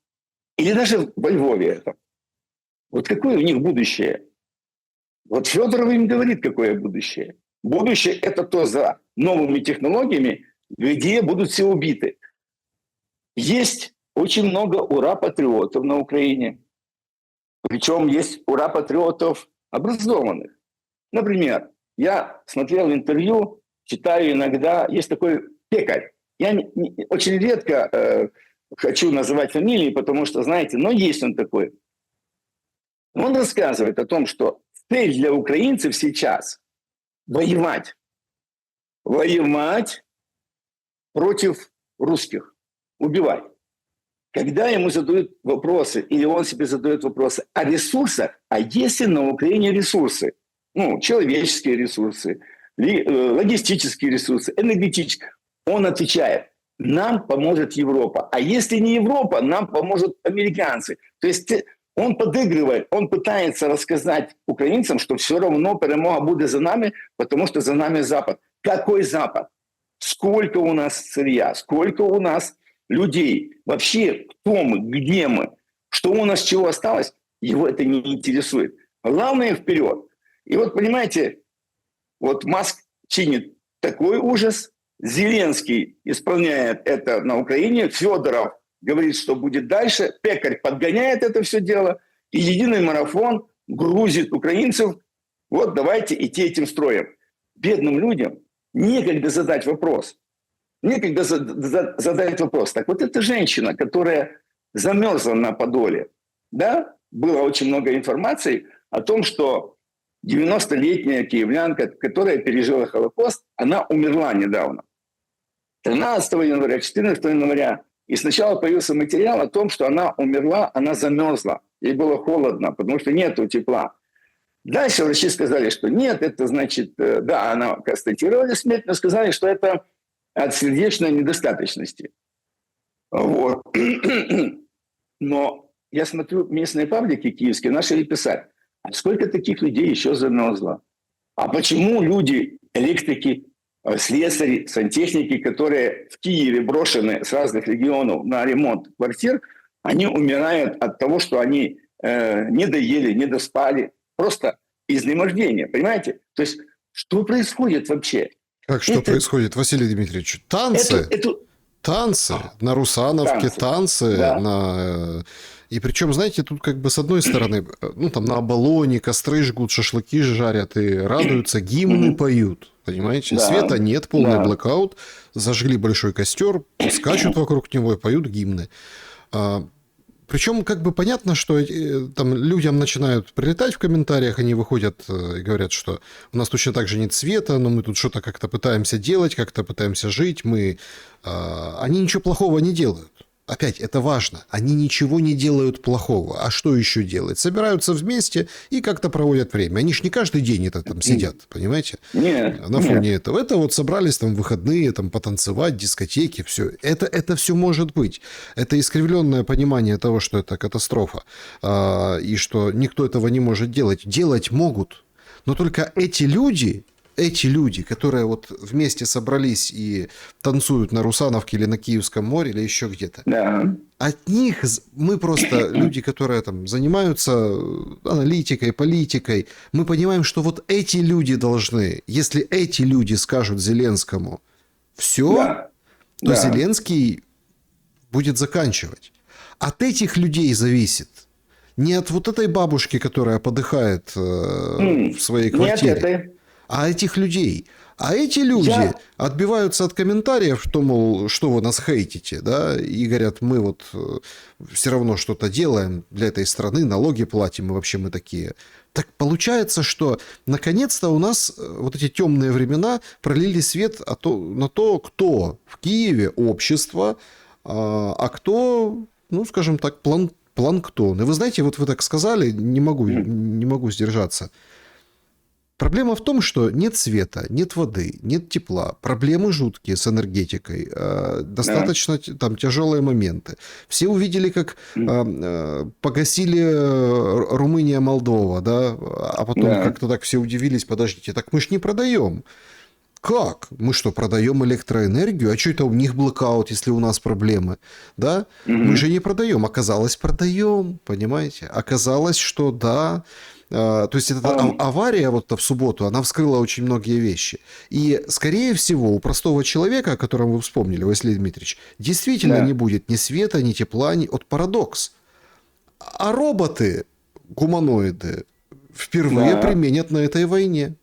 [SPEAKER 2] или даже во Львове. Вот какое у них будущее? Вот Федоров им говорит, какое будущее. Будущее – это то за новыми технологиями, где будут все убиты. Есть очень много ура-патриотов на Украине. Причем есть ура-патриотов образованных. Например, я смотрел интервью, читаю иногда, есть такой пекарь. Я очень редко хочу называть фамилии, потому что, знаете, но есть он такой. Он рассказывает о том, что цель для украинцев сейчас – воевать. Воевать против русских, убивать. Когда ему задают вопросы, или он себе задает вопросы о ресурсах, а есть ли на Украине ресурсы? Ну, человеческие ресурсы, логистические ресурсы, энергетические. Он отвечает, нам поможет Европа. А если не Европа, нам поможет американцы. То есть он подыгрывает, он пытается рассказать украинцам, что все равно перемога будет за нами, потому что за нами Запад. Какой Запад? Сколько у нас сырья, сколько у нас людей, вообще кто мы, где мы, что у нас чего осталось, его это не интересует. Главное вперед. И вот понимаете, вот Маск чинит такой ужас, Зеленский исполняет это на Украине, Федоров говорит, что будет дальше, Пекарь подгоняет это все дело, и единый марафон грузит украинцев, вот давайте идти этим строем. Бедным людям некогда задать вопрос. Некогда задать вопрос. Так вот эта женщина, которая замерзла на Подоле, да, было очень много информации о том, что 90-летняя киевлянка, которая пережила Холокост, она умерла недавно. 13 января, 14 января. И сначала появился материал о том, что она умерла, она замерзла. Ей было холодно, потому что нету тепла. Дальше врачи сказали, что нет, это значит, да, она констатировали смерть, но сказали, что это от сердечной недостаточности. Вот. Но я смотрю, местные паблики киевские начали писать, а сколько таких людей еще замерзло? А почему люди, электрики, слесари, сантехники, которые в Киеве брошены с разных регионов на ремонт квартир, они умирают от того, что они не доели, не доспали, просто изнемождение, понимаете? То есть что происходит вообще?
[SPEAKER 1] Как что происходит, Василий Дмитриевич? Танцы? Танцы на Русановке, танцы
[SPEAKER 2] да.
[SPEAKER 1] на... И причем, знаете, тут как бы с одной стороны, ну там на Оболоне костры жгут, шашлыки жарят и радуются, гимны поют, понимаете?
[SPEAKER 2] Да.
[SPEAKER 1] Света нет, полный блэкаут, зажгли большой костер, скачут вокруг него и поют гимны. Причем как бы понятно, что там людям начинают прилетать в комментариях, они выходят и говорят, что у нас точно так же нет света, но мы тут что-то как-то пытаемся делать, как-то пытаемся жить. Они ничего плохого не делают. Опять, это важно. Они ничего не делают плохого. А что еще делать? Собираются вместе и как-то проводят время. Они же не каждый день это там сидят, понимаете?
[SPEAKER 2] Нет,
[SPEAKER 1] на фоне этого. Это вот собрались там в выходные, там потанцевать, дискотеки, все. Это все может быть. Это искривленное понимание того, что это катастрофа. И что никто этого не может делать. Делать могут. Но только эти люди, которые вот вместе собрались и танцуют на Русановке или на Киевском море или еще где-то,
[SPEAKER 2] да.
[SPEAKER 1] От них мы просто, люди, которые там занимаются аналитикой, политикой, мы понимаем, что вот эти люди должны, если эти люди скажут Зеленскому все, то Зеленский будет заканчивать. От этих людей зависит. Не от вот этой бабушки, которая подыхает в своей квартире, а этих людей. А эти люди отбиваются от комментариев, что, мол, что вы нас хейтите, да, и говорят, мы вот все равно что-то делаем для этой страны, налоги платим, и вообще мы такие. Так получается, что наконец-то у нас вот эти темные времена пролили свет на то, кто в Киеве общество, а кто, ну, скажем так, планктон. И вы знаете, вот вы так сказали, не могу сдержаться. Проблема в том, что нет света, нет воды, нет тепла. Проблемы жуткие с энергетикой. Достаточно там тяжелые моменты. Все увидели, как погасили Румыния, Молдова, да? А потом как-то так все удивились, подождите, так мы ж не продаем. Как? Мы что, продаем электроэнергию? А что это у них блэкаут, если у нас проблемы? Да? Мы же не продаем. Оказалось, продаем, понимаете? Оказалось, что да. То есть, эта авария вот в субботу, она вскрыла очень многие вещи. И, скорее всего, у простого человека, о котором вы вспомнили, Василий Дмитриевич, действительно не будет ни света, ни тепла, от парадокс. А роботы, гуманоиды, впервые применят на этой войне.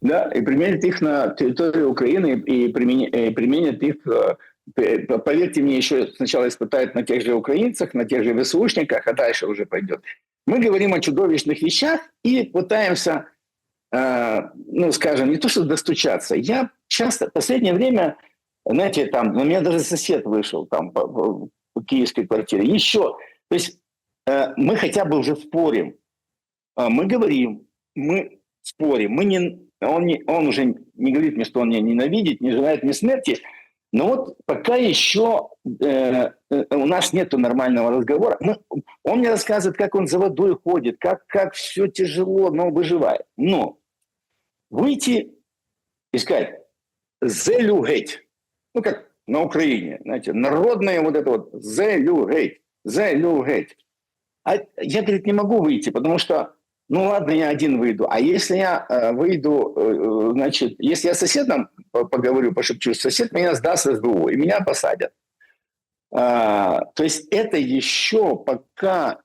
[SPEAKER 2] Да, и применят их на территории Украины, и применят их, поверьте мне, еще сначала испытают на тех же украинцах, на тех же ВСУшниках, а дальше уже пойдет. Мы говорим о чудовищных вещах и пытаемся, ну, скажем, не то что достучаться. Я часто, в последнее время, знаете, там, у меня даже сосед вышел там по киевской квартире. Еще, то есть мы хотя бы уже спорим. Мы говорим, мы спорим. Он уже не говорит мне, что он меня ненавидит, не желает мне смерти. Но вот пока еще у нас нет нормального разговора. Он мне рассказывает, как он за водой ходит, как все тяжело, но выживает. Но выйти и сказать «зелю геть», ну как на Украине, знаете, народное вот это вот «залюгать». А я, говорит, не могу выйти, потому что, ну ладно, я один выйду. А если я выйду, значит, если я с соседом поговорю, пошепчусь, сосед меня сдаст СБУ, и меня посадят. То есть это еще пока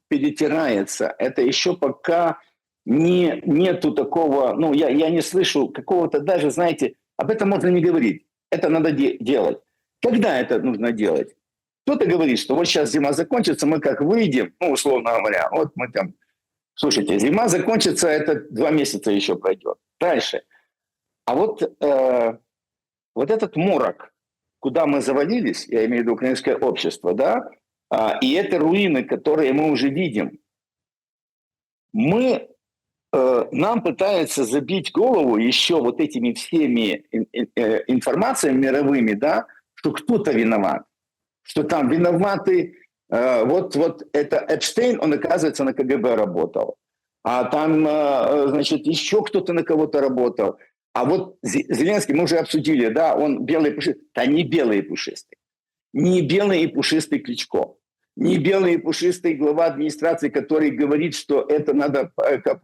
[SPEAKER 2] перетирается, это еще пока нету такого, ну, я не слышу какого-то даже, знаете, об этом можно не говорить, это надо делать. Когда это нужно делать? Кто-то говорит, что вот сейчас зима закончится, мы как выйдем, ну, условно говоря, вот мы там, слушайте, зима закончится, это 2 месяца еще пройдет. Дальше. А вот этот морок, куда мы завалились, я имею в виду украинское общество, да, и это руины, которые мы уже видим, нам пытаются забить голову еще вот этими всеми информациями мировыми, да, что кто-то виноват, что там виноваты, вот это Эпштейн, он, оказывается, на КГБ работал, а там, значит, еще кто-то на кого-то работал. А вот Зеленский, мы уже обсудили, да, он белый и пушистый. Да не белый и пушистый. Не белый и пушистый Кличко. Не белый и пушистый глава администрации, который говорит, что это надо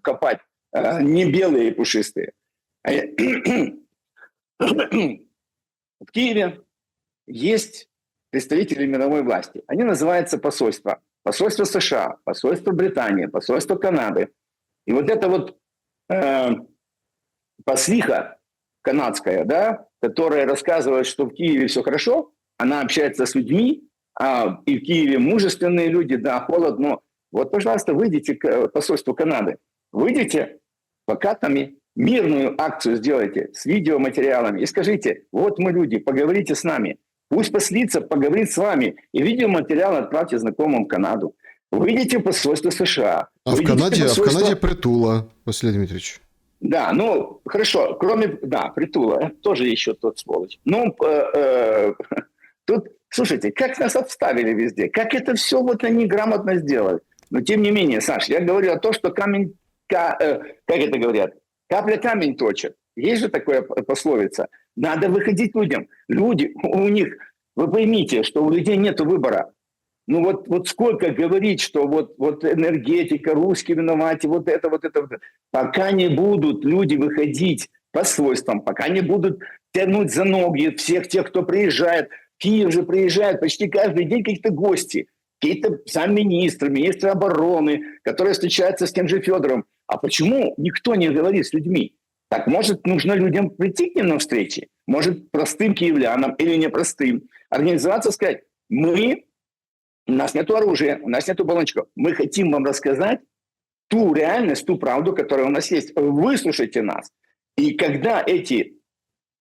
[SPEAKER 2] копать. Не белые и пушистые. В Киеве есть представители мировой власти. Они называются посольства. Посольство США, посольство Британии, посольство Канады. И вот это вот послиха канадская, да, которая рассказывает, что в Киеве все хорошо, она общается с людьми, и в Киеве мужественные люди, да, холодно. Вот, пожалуйста, выйдите к посольству Канады. Выйдите, плакатами, мирную акцию сделайте с видеоматериалами и скажите, вот мы люди, поговорите с нами. Пусть послица поговорит с вами. И видеоматериал отправьте знакомым в Канаду. Выйдите в посольство США.
[SPEAKER 1] А в Канаде Притула, Василий Дмитриевич.
[SPEAKER 2] Да, ну, хорошо, кроме, да, Притула, тоже еще тот сволочь. Ну, тут, слушайте, как нас обставили везде, как это все вот они грамотно сделали. Но тем не менее, Саш, я говорю о том, что камень, как это говорят, капля камень точит. Есть же такая пословица. Надо выходить людям. Люди, у них, вы поймите, что у людей нет выбора. Ну вот сколько говорить, что вот энергетика, русские виноваты, вот это. Пока не будут люди выходить по свойствам, пока не будут тянуть за ноги всех тех, кто приезжает. В Киев же приезжают почти каждый день какие-то гости, какие-то замминистры, министры обороны, которые встречаются с тем же Федором. А почему никто не говорит с людьми? Так, может, нужно людям прийти к ним на встречи? Может, простым киевлянам или непростым организоваться, сказать, у нас нет оружия, у нас нет баллончиков. Мы хотим вам рассказать ту реальность, ту правду, которая у нас есть. Выслушайте нас. И когда эти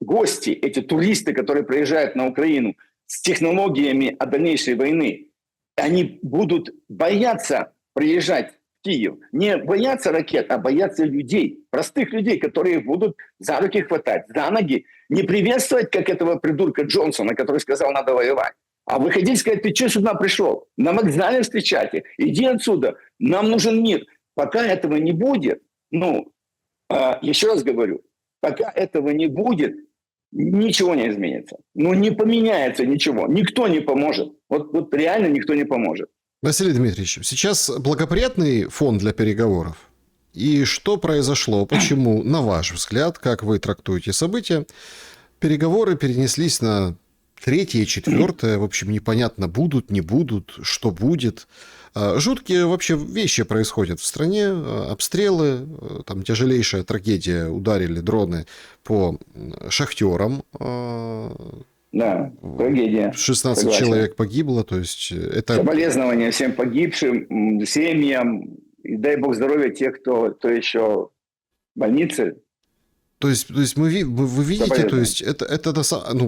[SPEAKER 2] гости, эти туристы, которые приезжают на Украину с технологиями от дальнейшей войны, они будут бояться приезжать в Киев. Не бояться ракет, а бояться людей. Простых людей, которые будут за руки хватать, за ноги. Не приветствовать, как этого придурка Джонсона, который сказал, надо воевать. А выходить и сказать, ты что сюда пришел? На вокзале встречайте, иди отсюда, нам нужен мир. Пока этого не будет, еще раз говорю, пока этого не будет, ничего не изменится. Не поменяется ничего, никто не поможет. Вот реально никто не поможет.
[SPEAKER 1] Василий Дмитриевич, сейчас благоприятный фон для переговоров? И что произошло? Почему, на ваш взгляд, как вы трактуете события, переговоры перенеслись на 3-е, 4-е, в общем, непонятно, будут, не будут, что будет. Жуткие вообще вещи происходят в стране, обстрелы, там тяжелейшая трагедия, ударили дроны по шахтерам.
[SPEAKER 2] Да, трагедия.
[SPEAKER 1] 16
[SPEAKER 2] Согласен.
[SPEAKER 1] Человек погибло, то есть это...
[SPEAKER 2] Соболезнования всем погибшим, семьям, и дай бог здоровья тех, кто еще в больнице.
[SPEAKER 1] То есть вы видите, то есть это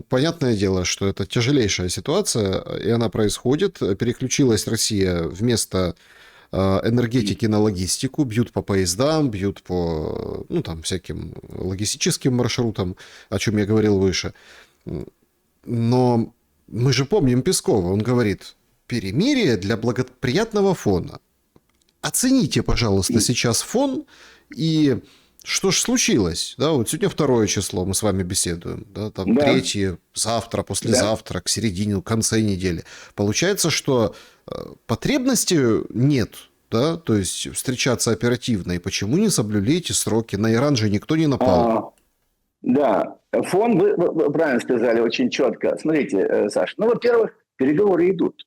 [SPEAKER 1] понятное дело, что это тяжелейшая ситуация, и она происходит. Переключилась Россия вместо энергетики на логистику, бьют по поездам, бьют по всяким логистическим маршрутам, о чем я говорил выше. Но мы же помним Пескова, он говорит, перемирие для благоприятного фона. Оцените, пожалуйста, сейчас фон и Что ж случилось? Да, вот сегодня 2 число, мы с вами беседуем, да, там
[SPEAKER 2] Да,
[SPEAKER 1] 3, завтра,
[SPEAKER 2] да.
[SPEAKER 1] послезавтра, к середине, к конце недели. Получается, что потребности нет, да, то есть встречаться оперативно. И почему не соблюли эти сроки? На Иран же никто не напал.
[SPEAKER 2] А, да, фон, вы правильно сказали, очень четко. Смотрите, Саш, ну, во-первых, переговоры идут.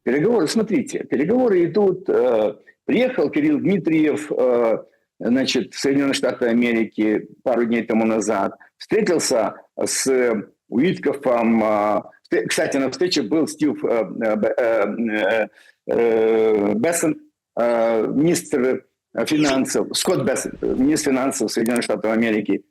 [SPEAKER 2] Переговоры, смотрите, переговоры идут. Приехал Кирилл Дмитриев, значит, в Соединенные Штаты Америки пару дней тому назад, встретился с Уиткофом. Кстати, на встрече был Стив Бессент, министр финансов, Скотт Бессент, министр финансов Соединенных Штатов Америки.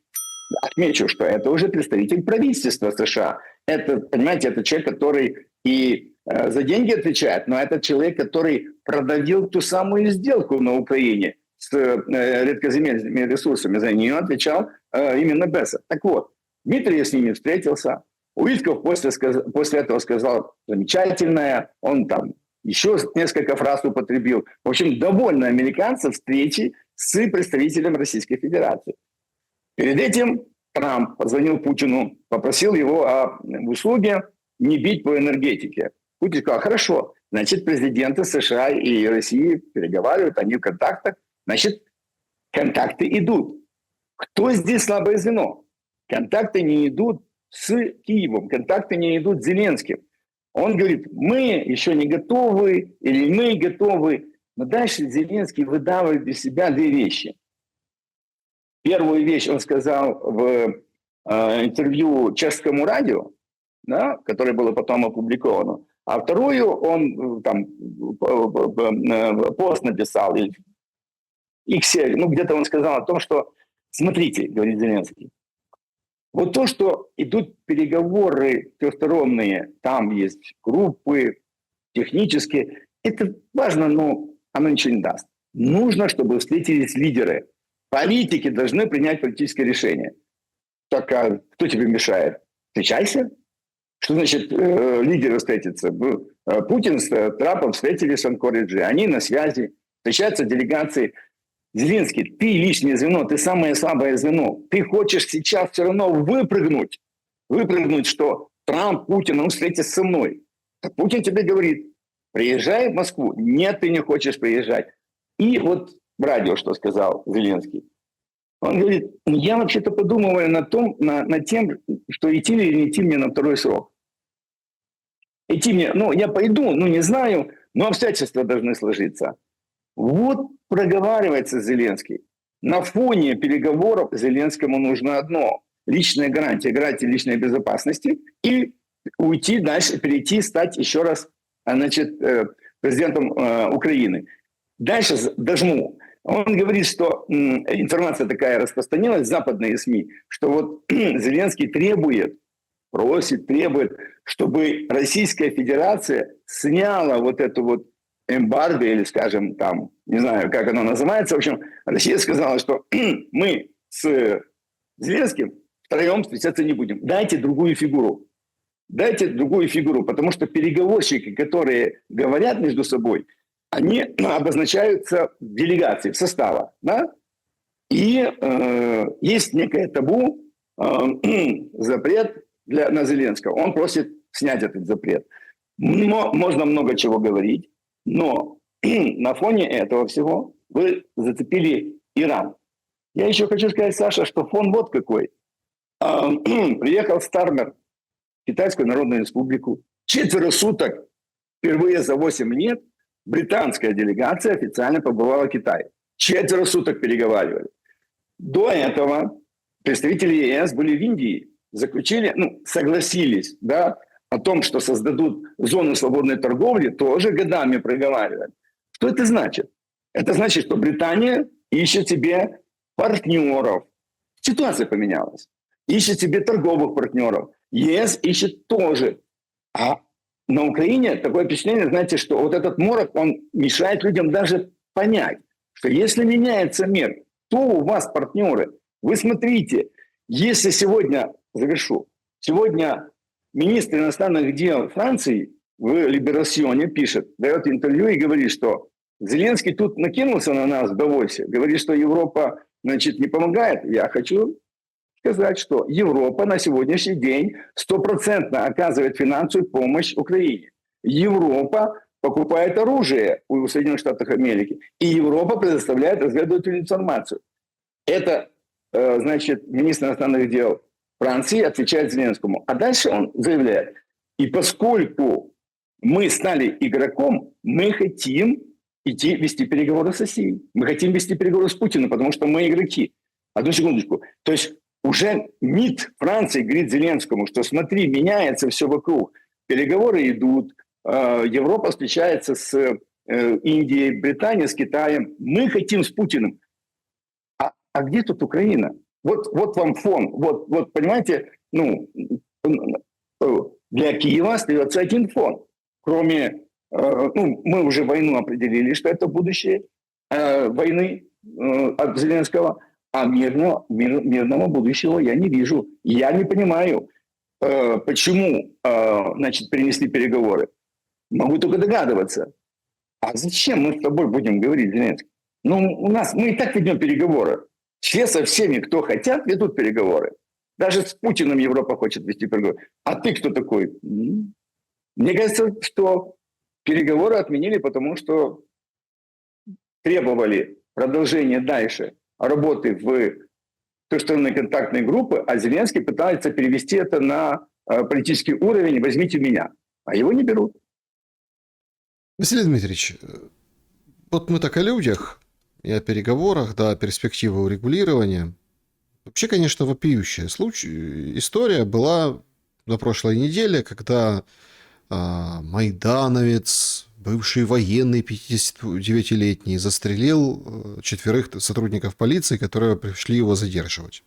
[SPEAKER 2] Отмечу, что это уже представитель правительства США. Это, понимаете, это человек, который и за деньги отвечает, но это человек, который продавил ту самую сделку на Украине с редкоземельными ресурсами. За нее отвечал именно Бессент. Так вот, Дмитрий с ними встретился. Уитков после этого сказал замечательное. Он там еще несколько фраз употребил. В общем, довольны американцы встречи с представителем Российской Федерации. Перед этим Трамп позвонил Путину, попросил его о услуге не бить по энергетике. Путин сказал, хорошо, значит, президенты США и России переговаривают, они в контактах, значит, контакты идут. Кто здесь слабое звено? Контакты не идут с Киевом, контакты не идут с Зеленским. Он говорит, мы еще не готовы, или мы готовы. Но дальше Зеленский выдавливает из себя 2 вещи. Первую вещь он сказал в интервью чешскому радио, да, которое было потом опубликовано, а вторую он там пост написал, или X, ну где-то он сказал о том, что смотрите, говорит Зеленский, вот то, что идут переговоры трехсторонние, там есть группы технические, это важно, но оно ничего не даст. Нужно, чтобы встретились лидеры. Политики должны принять политическое решение. Так, а кто тебе мешает? Встречайся. Что значит лидеры встретятся? Путин с Трампом встретились в Анкоридже. Они на связи. Встречаются делегации. Зеленский, ты лишнее звено, ты самое слабое звено. Ты хочешь сейчас все равно выпрыгнуть, что Трамп, Путин, он встретится со мной. Так Путин тебе говорит, приезжай в Москву. Нет, ты не хочешь приезжать. И вот в радио, что сказал Зеленский. Он говорит, я вообще-то подумываю над тем, что идти или не идти мне на 2-й срок. Идти мне, ну, я пойду, ну, не знаю, но обстоятельства должны сложиться. Вот проговаривается Зеленский. На фоне переговоров Зеленскому нужно одно. Личная гарантия личной безопасности и уйти дальше, перейти, стать еще раз, значит, президентом Украины. Дальше дожму. Он говорит, что информация такая распространилась в западные СМИ, что вот Зеленский требует, чтобы Российская Федерация сняла вот эту вот эмбарго, или, скажем, там, не знаю, как оно называется. В общем, Россия сказала, что мы с Зеленским втроем встречаться не будем. Дайте другую фигуру. Потому что переговорщики, которые говорят между собой, они обозначаются в делегации, в составах. Да? И есть некое табу, запрет на Зеленского. Он просит снять этот запрет. Можно много чего говорить, но на фоне этого всего вы зацепили Иран. Я еще хочу сказать, Саша, что фон вот какой. Приехал Стармер в Китайскую Народную Республику. 4 суток, впервые за 8 лет, британская делегация официально побывала в Китае. 4 суток переговаривали. До этого представители ЕС были в Индии, согласились, да, о том, что создадут зону свободной торговли, тоже годами проговаривали. Что это значит? Это значит, что Британия ищет себе партнеров. Ситуация поменялась. Ищет себе торговых партнеров. ЕС ищет тоже. А на Украине такое впечатление, знаете, что вот этот морок, он мешает людям даже понять, что если меняется мир, то у вас партнеры. Вы смотрите, если сегодня, сегодня министр иностранных дел Франции в Либерасьоне пишет, дает интервью и говорит, что Зеленский тут накинулся на нас в Давосе, говорит, что Европа значит, не помогает. Я хочу сказать, что Европа на сегодняшний день стопроцентно оказывает финансовую помощь Украине. Европа покупает оружие у Соединенных Штатов Америки, и Европа предоставляет разведывательную информацию. Это, значит, министр иностранных дел Франции отвечает Зеленскому. А дальше он заявляет, и поскольку мы стали игроком, мы хотим вести переговоры с Россией. Мы хотим вести переговоры с Путиным, потому что мы игроки. Одну секундочку. То есть уже МИД Франции говорит Зеленскому, что смотри, меняется все вокруг. Переговоры идут, Европа встречается с Индией, Британией, с Китаем. Мы хотим с Путиным. А где тут Украина? Вот вам фон. Вот понимаете, для Киева остается один фон. Кроме, мы уже войну определили, что это будущее войны от Зеленского, а мирного будущего я не вижу. Я не понимаю, почему, значит, перенесли переговоры. Могу только догадываться. А зачем мы с тобой будем говорить, Зеленский? Мы и так ведем переговоры. Все со всеми, кто хотят, ведут переговоры. Даже с Путиным Европа хочет вести переговоры. А ты кто такой? Мне кажется, что переговоры отменили, потому что требовали продолжения дальше работы в той стороны контактной группы, а Зеленский пытается перевести это на политический уровень «возьмите меня». А его не берут.
[SPEAKER 1] Василий Дмитриевич, вот мы так о людях и о переговорах, да, о перспективах урегулирования. Вообще, конечно, вопиющая история была на прошлой неделе, когда майдановец, бывший военный 59-летний, застрелил 4 сотрудников полиции, которые пришли его задерживать.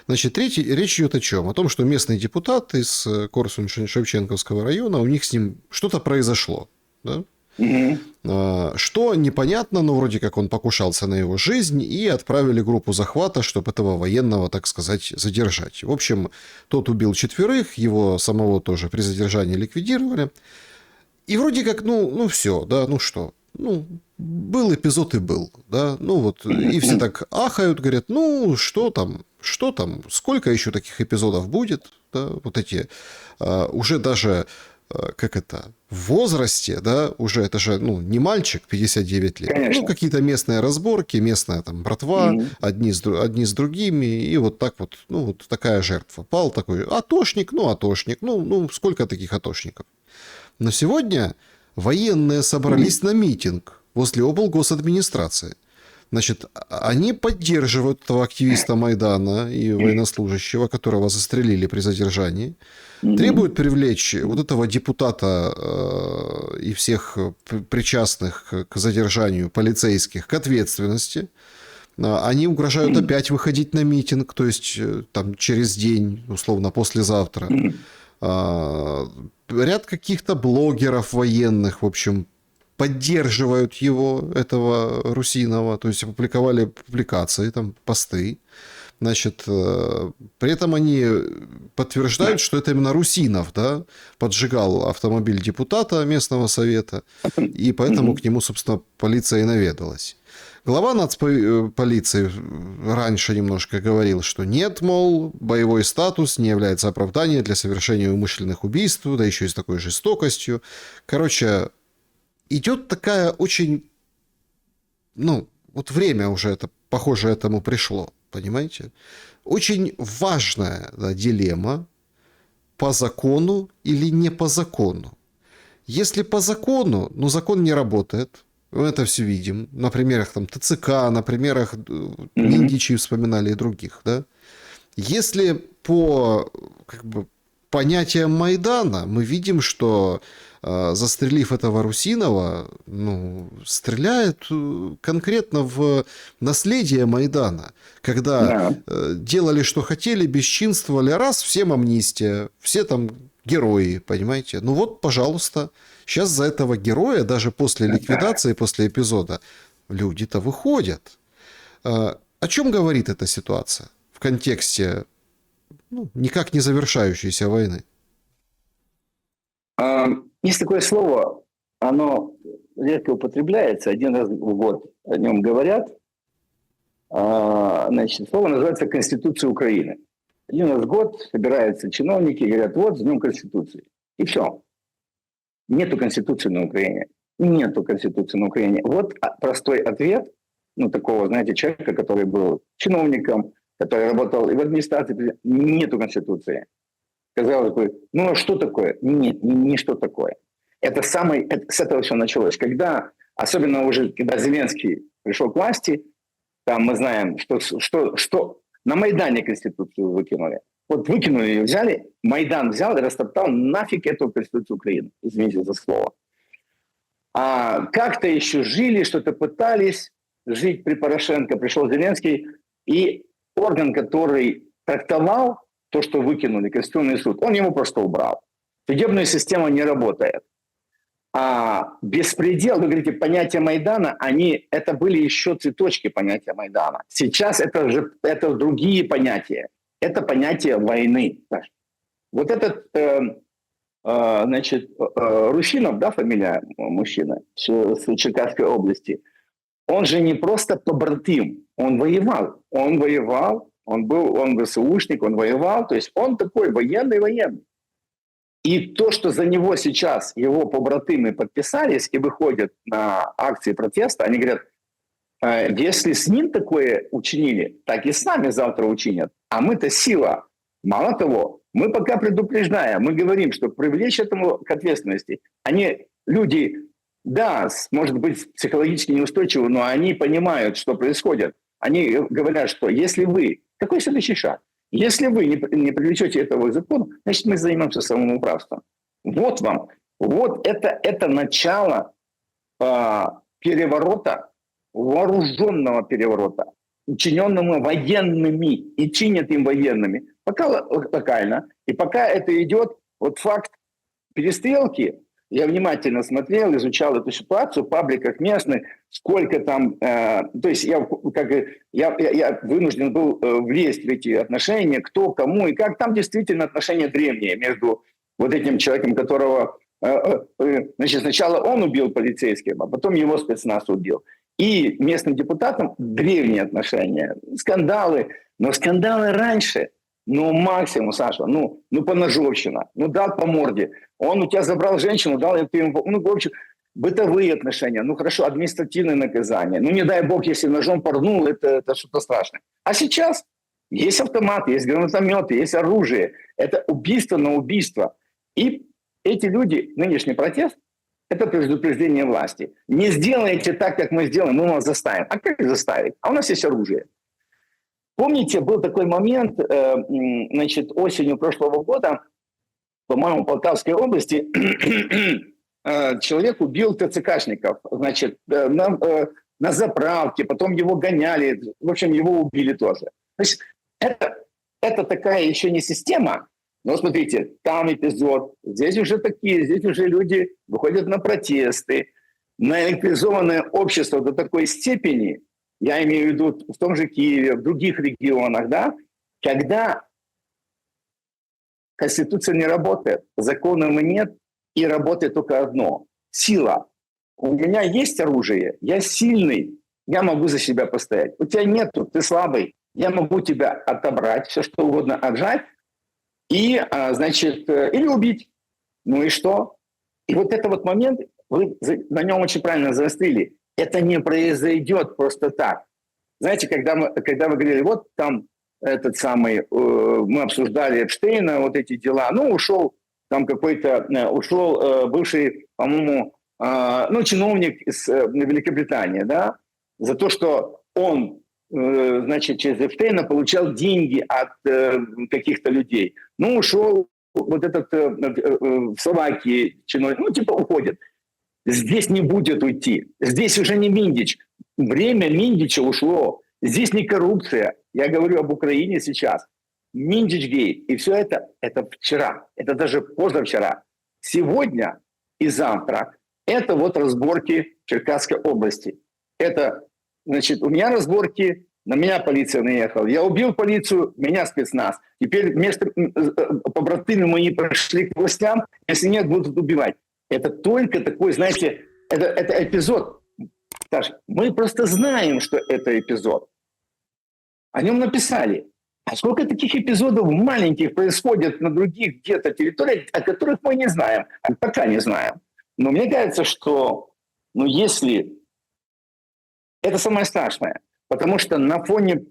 [SPEAKER 1] Значит, речь идет о чем? О том, что местный депутат из Корсунь-Шевченковского района, у них с ним что-то произошло. Да? Что непонятно, но вроде как он покушался на его жизнь, и отправили группу захвата, чтобы этого военного, так сказать, задержать. В общем, тот убил 4, его самого тоже при задержании ликвидировали. И вроде как, все, да, что? Был эпизод и был, да, и все так ахают, говорят, что там, сколько еще таких эпизодов будет, да, вот эти, уже даже... в возрасте, да, уже это же, не мальчик, 59 лет.
[SPEAKER 2] Конечно.
[SPEAKER 1] Какие-то местные разборки, местная там братва, одни с другими, и вот так вот, вот такая жертва. Пал такой атошник, сколько таких атошников? Но сегодня военные собрались на митинг возле облгосадминистрации. Значит, они поддерживают этого активиста Майдана и военнослужащего, которого застрелили при задержании, требуют привлечь вот этого депутата и всех причастных к задержанию полицейских к ответственности. Они угрожают опять выходить на митинг, то есть там через день, условно, послезавтра. Ряд каких-то блогеров военных, в общем, поддерживают его, этого Русинова, то есть опубликовали публикации, там, посты. Значит, при этом они подтверждают, что это именно Русинов, да, поджигал автомобиль депутата местного совета, и поэтому к нему, собственно, полиция и наведалась. Глава нацполиции раньше немножко говорил, что нет, мол, боевой статус не является оправданием для совершения умышленных убийств, да еще и с такой жестокостью. Короче, идет такая очень... вот время уже это, похоже, этому пришло, понимаете? Очень важная, да, дилемма: по закону или не по закону. Если по закону, закон не работает, мы это все видим, на примерах там ТЦК, на примерах Миндичи вспоминали и других, да? Если по понятиям Майдана, мы видим, что застрелив этого Русинова, стреляет конкретно в наследие Майдана, когда делали, что хотели, бесчинствовали, раз, всем амнистия, все там герои, понимаете? Пожалуйста, сейчас за этого героя, даже после ликвидации, после эпизода, люди-то выходят. О чем говорит эта ситуация в контексте никак не завершающейся войны?
[SPEAKER 2] Есть такое слово, оно редко употребляется, один раз в год о нем говорят. значит, слово называется «Конституция Украины». Один раз в год собираются чиновники и говорят, вот, с Днем Конституции. И все. Нету Конституции на Украине. Нету Конституции на Украине. Вот простой ответ, ну, такого, знаете, человека, который был чиновником, который работал и в администрации. Нету Конституции. Казалось бы, ну, а что такое? Нет, не что такое. С этого все началось. Когда, особенно уже, когда Зеленский пришел к власти, там мы знаем, что на Майдане Конституцию выкинули. Вот выкинули ее, взяли, Майдан взял и растоптал нафиг эту Конституцию Украины. Извините за слово. А как-то еще жили, что-то пытались жить при Порошенко. Пришел Зеленский, и орган, который трактовал то, что выкинули, Конституционный суд, он ему просто убрал. Судебная система не работает. А беспредел, вы говорите, понятие Майдана, это были еще цветочки понятия Майдана. Сейчас это другие понятия. Это понятие войны. Вот этот, Русинов, да, фамилия мужчина, с Черкасской области, он же не просто побратим, он воевал. Он ВСУшник, он воевал, то есть он такой военный. И то, что за него сейчас его побратимы подписались и выходят на акции протеста, они говорят, если с ним такое учинили, так и с нами завтра учинят. А мы-то сила. Мало того, мы пока предупреждаем, мы говорим, что привлечь этому к ответственности. Люди, да, может быть, психологически неустойчивы, но они понимают, что происходит. Они говорят, что если вы... Какой следующий шаг? Если вы не привлечете этого к закону, значит, мы займемся самоуправством. Вот вам. Вот это начало переворота, вооруженного переворота, учиненного военными, и чинят им военными. Пока локально. И пока это идет, вот факт перестрелки, я внимательно смотрел, изучал эту ситуацию в пабликах местных, сколько там... то есть я вынужден был влезть в эти отношения, кто, кому и как. Там действительно отношения древние между вот этим человеком, которого... Значит, сначала он убил полицейских, а потом его спецназ убил. И местным депутатам древние отношения. Скандалы. Но скандалы раньше... максимум, Саша, поножовщина, дал по морде. Он у тебя забрал женщину, дал ему, в общем, бытовые отношения, хорошо, административное наказание. Не дай бог, если ножом порнул, это что-то страшное. А сейчас есть автомат, есть гранатометы, есть оружие. Это убийство на убийство. И эти люди, нынешний протест, это предупреждение власти. Не сделайте так, как мы сделаем, мы вас заставим. А как заставить? А у нас есть оружие. Помните, был такой момент, осенью прошлого года, по-моему, в Полтавской области, человек убил ТЦКшников, на заправке, потом его гоняли, в общем, его убили тоже. Значит, это такая еще не система, но смотрите, там эпизод, здесь уже люди выходят на протесты, наэлектризованное общество до такой степени, я имею в виду в том же Киеве, в других регионах, да, когда Конституция не работает, законов нет, и работает только одно – сила. У меня есть оружие, я сильный, я могу за себя постоять. У тебя нету, ты слабый, я могу тебя отобрать, все что угодно отжать, и, или убить. Ну и что? И вот этот вот момент, вы на нем очень правильно заострили. Это не произойдет просто так. Знаете, когда вы говорили, вот там мы обсуждали Эпштейна, вот эти дела, ушел там ушел бывший, по-моему, чиновник из Великобритании, да, за то, что он, через Эпштейна получал деньги от каких-то людей. Ушел вот этот в Словакии чиновник, уходит. Здесь не будет уйти. Здесь уже не Миндич. Время Миндича ушло. Здесь не коррупция. Я говорю об Украине сейчас. Миндич-гейт. И все это вчера. Это даже позавчера. Сегодня и завтра это вот разборки в Черкасской области. Это, у меня разборки, на меня полиция наехала. Я убил полицию, меня спецназ. Теперь вместо побратимы мои прошли к властям. Если нет, будут убивать. Это только такой, это эпизод. Саша, мы просто знаем, что это эпизод. о нем написали. А сколько таких эпизодов маленьких происходит на других где-то территориях, о которых мы не знаем, пока не знаем. Но мне кажется, что если... Это самое страшное, потому что на фоне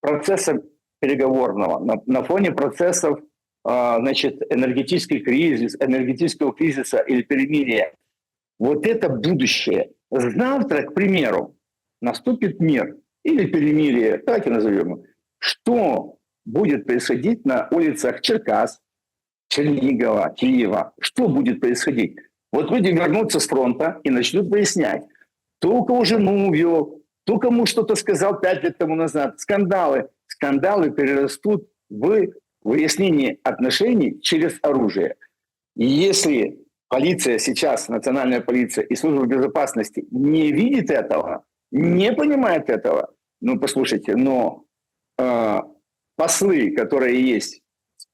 [SPEAKER 2] процесса переговорного, на фоне процессов энергетического кризиса или перемирия, вот это будущее. Завтра, к примеру, наступит мир или перемирие, давайте назовем, что будет происходить на улицах Черкас, Чернигова, Киева? Что будет происходить? Вот люди вернутся с фронта и начнут выяснять, кто у кого жену увел, кто кому что-то сказал 5 лет тому назад. Скандалы. Скандалы перерастут в выяснение отношений через оружие. И если полиция сейчас, национальная полиция и служба безопасности не видит этого, не понимает этого, послушайте, послы, которые есть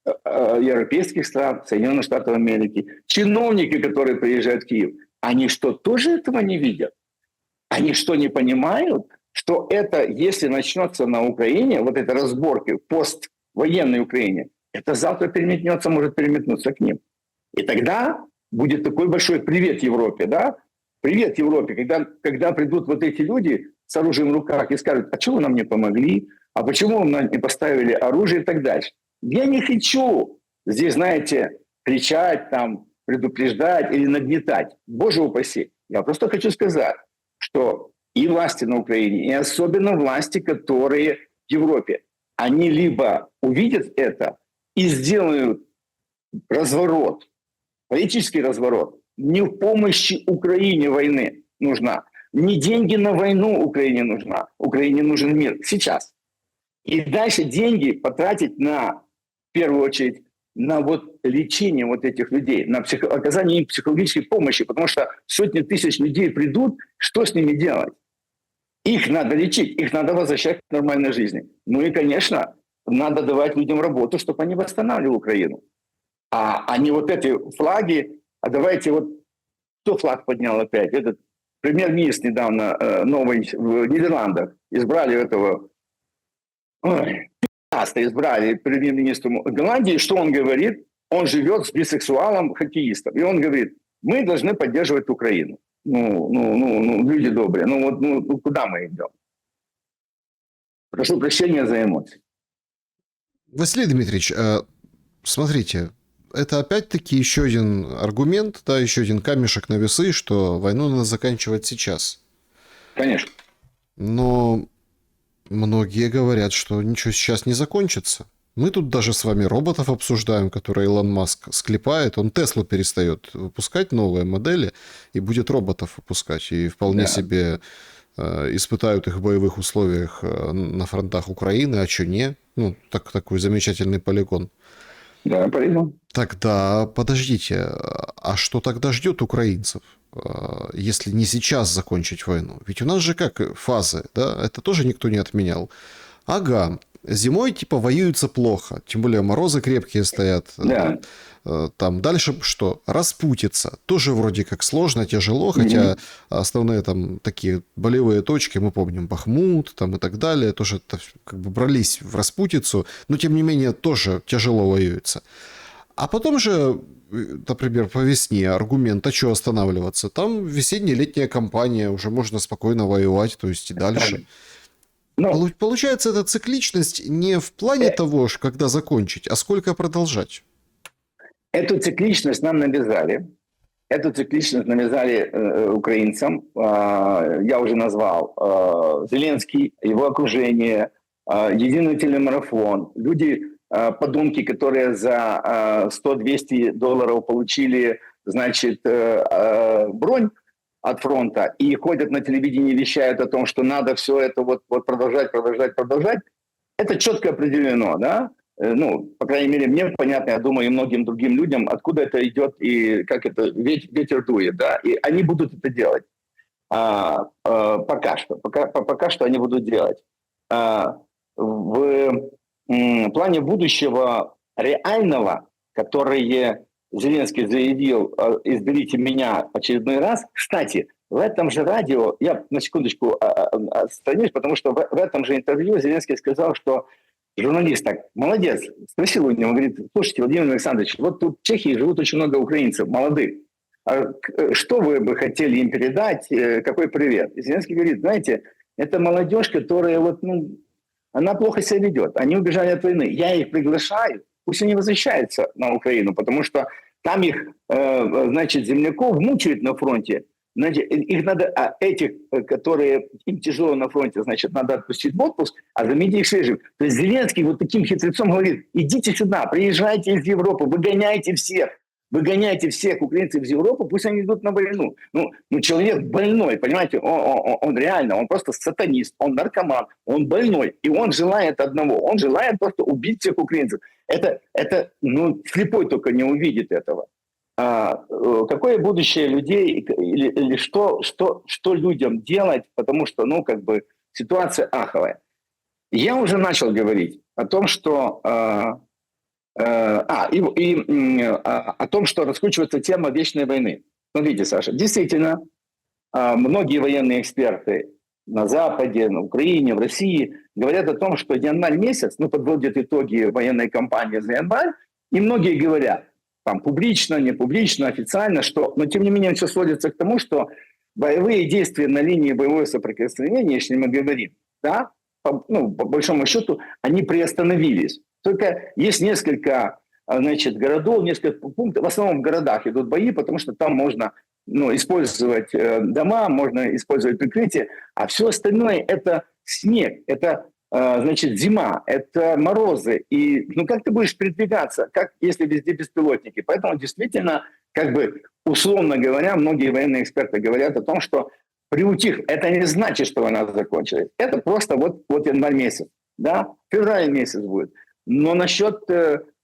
[SPEAKER 2] европейских стран, Соединенных Штатов Америки, чиновники, которые приезжают в Киев, они что, тоже этого не видят? Они что, не понимают, что это, если начнется на Украине, вот эти разборки в поствоенной Украине, это завтра может переметнуться к ним. И тогда будет такой большой привет Европе, да? Привет Европе, когда придут вот эти люди с оружием в руках и скажут, а чего вы нам не помогли, а почему вы нам не поставили оружие и так дальше. Я не хочу здесь, знаете, кричать, предупреждать или нагнетать. Боже упаси. Я просто хочу сказать, что и власти на Украине, и особенно власти, которые в Европе, они либо увидят это и сделают разворот, политический разворот. Не в помощи Украине войны нужна, не деньги на войну Украине нужна. Украине нужен мир сейчас. И дальше деньги потратить в первую очередь, на лечение этих людей, на оказание им психологической помощи, потому что сотни тысяч людей придут, что с ними делать? Их надо лечить, их надо возвращать к нормальной жизни. И, конечно, надо давать людям работу, чтобы они восстанавливали Украину. А не эти флаги, а давайте кто флаг поднял опять? Этот премьер-министр недавно новый в Нидерландах избрали этого... избрали премьер-министром Голландии, что он говорит? Он живет с бисексуалом-хоккеистом. И он говорит, мы должны поддерживать Украину. Люди добрые. Куда мы идем? Прошу прощения за эмоции.
[SPEAKER 1] Василий Дмитриевич, смотрите, это опять-таки еще один аргумент, да, еще один камешек на весы, что войну надо заканчивать сейчас.
[SPEAKER 2] Конечно.
[SPEAKER 1] Но многие говорят, что ничего сейчас не закончится. Мы тут даже с вами роботов обсуждаем, которые Илон Маск склепает. Он Теслу перестает выпускать новые модели и будет роботов выпускать. И вполне себе испытают их в боевых условиях на фронтах Украины, а что не? Такой замечательный полигон.
[SPEAKER 2] Да, полигон.
[SPEAKER 1] Тогда подождите, а что тогда ждет украинцев, если не сейчас закончить войну? Ведь у нас же как фазы, да? Это тоже никто не отменял. Ага, зимой воюется плохо, тем более морозы крепкие стоят.
[SPEAKER 2] Да.
[SPEAKER 1] Там дальше что? Распутиться. Тоже вроде как сложно, тяжело, хотя основные такие болевые точки, мы помним, Бахмут и так далее, тоже брались в распутицу, но тем не менее тоже тяжело воюется. А потом же, например, по весне аргумент, а что останавливаться? Там весенне-летняя кампания, уже можно спокойно воевать, то есть и дальше. Получается, эта цикличность не в плане того, когда закончить, а сколько продолжать.
[SPEAKER 2] Эту цикличность нам навязали. Эту цикличность навязали украинцам. Я уже назвал. Зеленский, его окружение, единый телемарафон. Люди, подонки, которые за $100-200 получили, бронь от фронта и ходят на телевидении, вещают о том, что надо все это продолжать. Это четко определено, да? По крайней мере, мне понятно, я думаю, и многим другим людям, откуда это идет и как это ветер дует, да? И они будут это делать. Пока что они будут делать. В плане будущего реального, которое Зеленский заявил, изберите меня очередной раз. Кстати, в этом же радио, я на секундочку отстранюсь, потому что в этом же интервью Зеленский сказал, что журналист так, молодец, спросил у него, говорит, слушайте, Владимир Александрович, вот тут в Чехии живут очень много украинцев, молодых. Что вы бы хотели им передать, какой привет? И Зеленский говорит, знаете, это молодежь, которая вот, она плохо себя ведет, они убежали от войны. Я их приглашаю, пусть они возвращаются на Украину, потому что там их, значит, земляков мучают на фронте. Значит, их надо, а этих, которые им тяжело на фронте, значит, надо отпустить в отпуск, а заменить их свежим. То есть Зеленский вот таким хитрецом говорит, идите сюда, приезжайте из Европы, выгоняйте всех украинцев из Европы, пусть они идут на войну. Ну человек больной, понимаете, он реально, он просто сатанист, он наркоман, он больной, и он желает одного, он желает просто убить всех украинцев. Это слепой только не увидит этого. Какое будущее людей или что людям делать, потому что, ситуация аховая. Я уже начал говорить о том, что о том, что раскручивается тема вечной войны. Смотрите, Саша, действительно, многие военные эксперты на Западе, на Украине, в России говорят о том, что январь месяц, подводят итоги военной кампании за январь, и многие говорят, там публично, не публично, официально, но тем не менее все сводится к тому, что боевые действия на линии боевого соприкосновения, если мы говорим, да, по большому счету, они приостановились. Только есть несколько, городов, несколько пунктов, в основном в городах идут бои, потому что там можно использовать дома, можно использовать прикрытие, а все остальное это снег, это зима, это морозы. И как ты будешь передвигаться, как если везде беспилотники? Поэтому действительно, условно говоря, многие военные эксперты говорят о том, что приутих, это не значит, что война закончилась. Это просто вот январь месяц, да, февраль месяц будет. Но насчет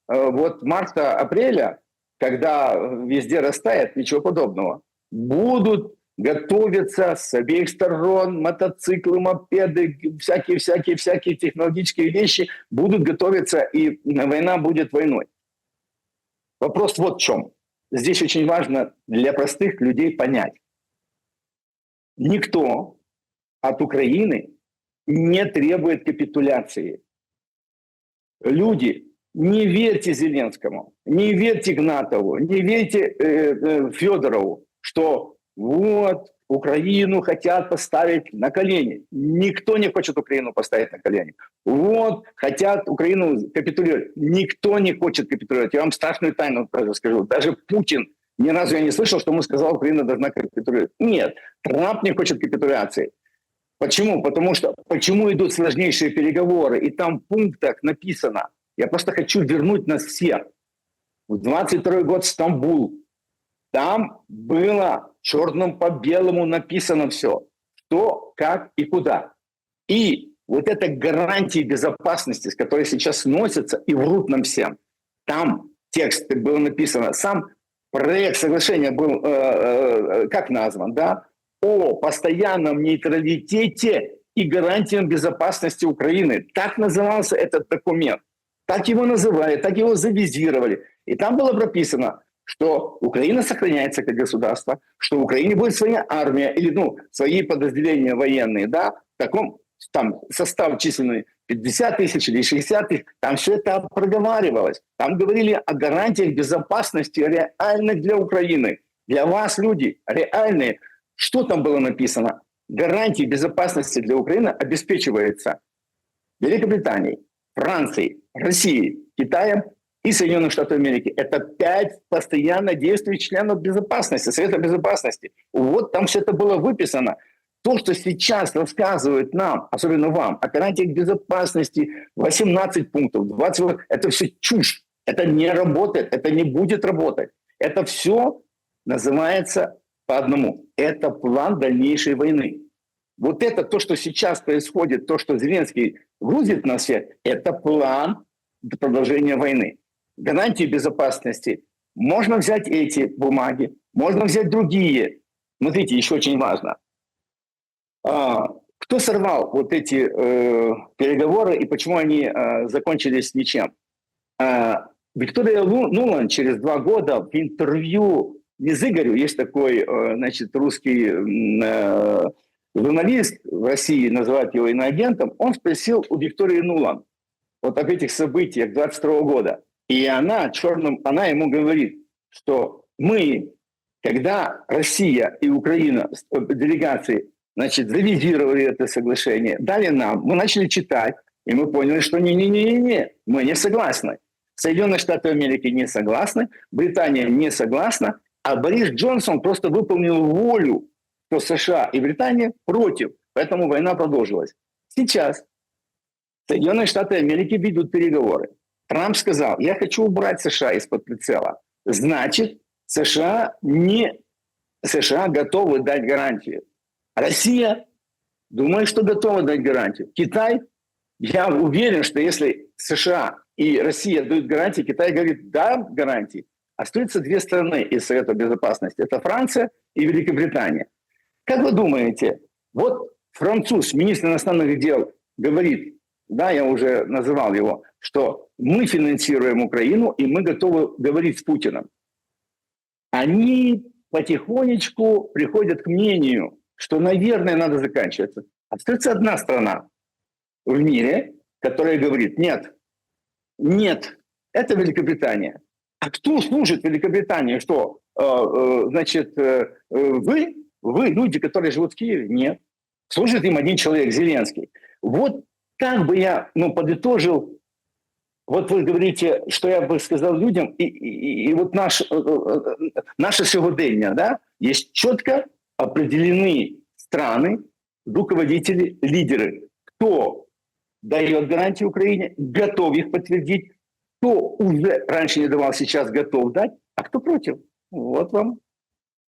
[SPEAKER 2] марта-апреля, когда везде растает, ничего подобного. Будут готовиться с обеих сторон мотоциклы, мопеды, всякие технологические вещи будут готовиться, и война будет войной. Вопрос вот в чем. Здесь очень важно для простых людей понять. Никто от Украины не требует капитуляции. Люди, не верьте Зеленскому, не верьте Игнатову, не верьте Федорову, что вот Украину хотят поставить на колени. Никто не хочет Украину поставить на колени. Вот хотят Украину капитулировать. Никто не хочет капитулировать. Я вам страшную тайну скажу. Даже Путин, ни разу я не слышал, что ему сказал, Украина должна капитулировать. Нет, Трамп не хочет капитуляции. Почему? Потому что почему идут сложнейшие переговоры, и там в пунктах написано, я просто хочу вернуть нас всех. В 22 год Стамбул. Там было черным по белому написано все. Что, как и куда. И вот это гарантии безопасности, с которой сейчас носятся и врут нам всем. Там текст было написано, сам проект соглашения был, как назван, да? О постоянном нейтралитете и гарантиям безопасности Украины. Так назывался этот документ. Так его называли, так его завизировали. И там было прописано, что Украина сохраняется как государство, что в Украине будет своя армия или свои подразделения военные, да, в таком там состав численный 50 тысяч или 60 тысяч, там все это проговаривалось. Там говорили о гарантиях безопасности реальных для Украины. Для вас, люди, реальные. Что там было написано? Гарантии безопасности для Украины обеспечиваются Великобританией, Францией, Россией, Китаем и Соединенных Штатов Америки. Это 5 постоянно действующих членов безопасности, Совета Безопасности. Вот там все это было выписано. То, что сейчас рассказывают нам, особенно вам, о гарантиях безопасности, 18 пунктов, 20, это все чушь. Это не работает, это не будет работать. Это все называется по одному. Это план дальнейшей войны. Вот это то, что сейчас происходит, то, что Зеленский грузит на всех, это план продолжения войны. Гарантии безопасности. Можно взять эти бумаги, можно взять другие. Смотрите, еще очень важно. Кто сорвал вот эти переговоры и почему они закончились ничем? Виктория Нуланд через 2 года в интервью Езыгорю, есть такой, значит, русский журналист в России, называют его иноагентом, он спросил у Виктории Нуланд вот об этих событиях 22 года. И она ему говорит, что мы, когда Россия и Украина, делегации, значит, завизировали это соглашение, дали нам, мы начали читать, и мы поняли, что не-не-не-не, мы не согласны. Соединенные Штаты Америки не согласны, Британия не согласна, а Борис Джонсон просто выполнил волю, что США и Британия против, поэтому война продолжилась. Сейчас Соединенные Штаты Америки ведут переговоры. Трамп сказал, я хочу убрать США из-под прицела. Значит, США готовы дать гарантию. Россия думает, что готова дать гарантию. Китай, я уверен, что если США и Россия дают гарантии, Китай говорит, да, гарантии. Остаются две страны из Совета Безопасности. Это Франция и Великобритания. Как вы думаете, вот француз, министр иностранных дел, говорит, да, я уже называл его, что мы финансируем Украину, и мы готовы говорить с Путиным. Они потихонечку приходят к мнению, что, наверное, надо заканчиваться. Остается одна страна в мире, которая говорит, нет, это Великобритания. А кто служит Великобритании? Что, значит, вы, люди, которые живут в Киеве? Нет. Служит им один человек, Зеленский. Вот как бы я подытожил, вот вы говорите, что я бы сказал людям, и вот наше сьогодення, да, есть четко определены страны, руководители, лидеры, кто дает гарантии Украине, готов их подтвердить, кто уже раньше не давал, сейчас готов дать, а кто против. Вот вам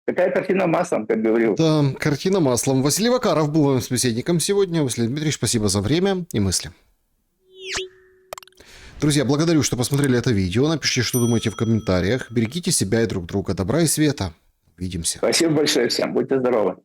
[SPEAKER 2] такая картина маслом, как говорил.
[SPEAKER 1] Да, картина маслом. Василий Вакаров был моим собеседником сегодня. Василий Дмитриевич, спасибо за время и мысли. Друзья, благодарю, что посмотрели это видео. Напишите, что думаете в комментариях. Берегите себя и друг друга. Добра и света. Увидимся.
[SPEAKER 2] Спасибо большое всем. Будьте здоровы.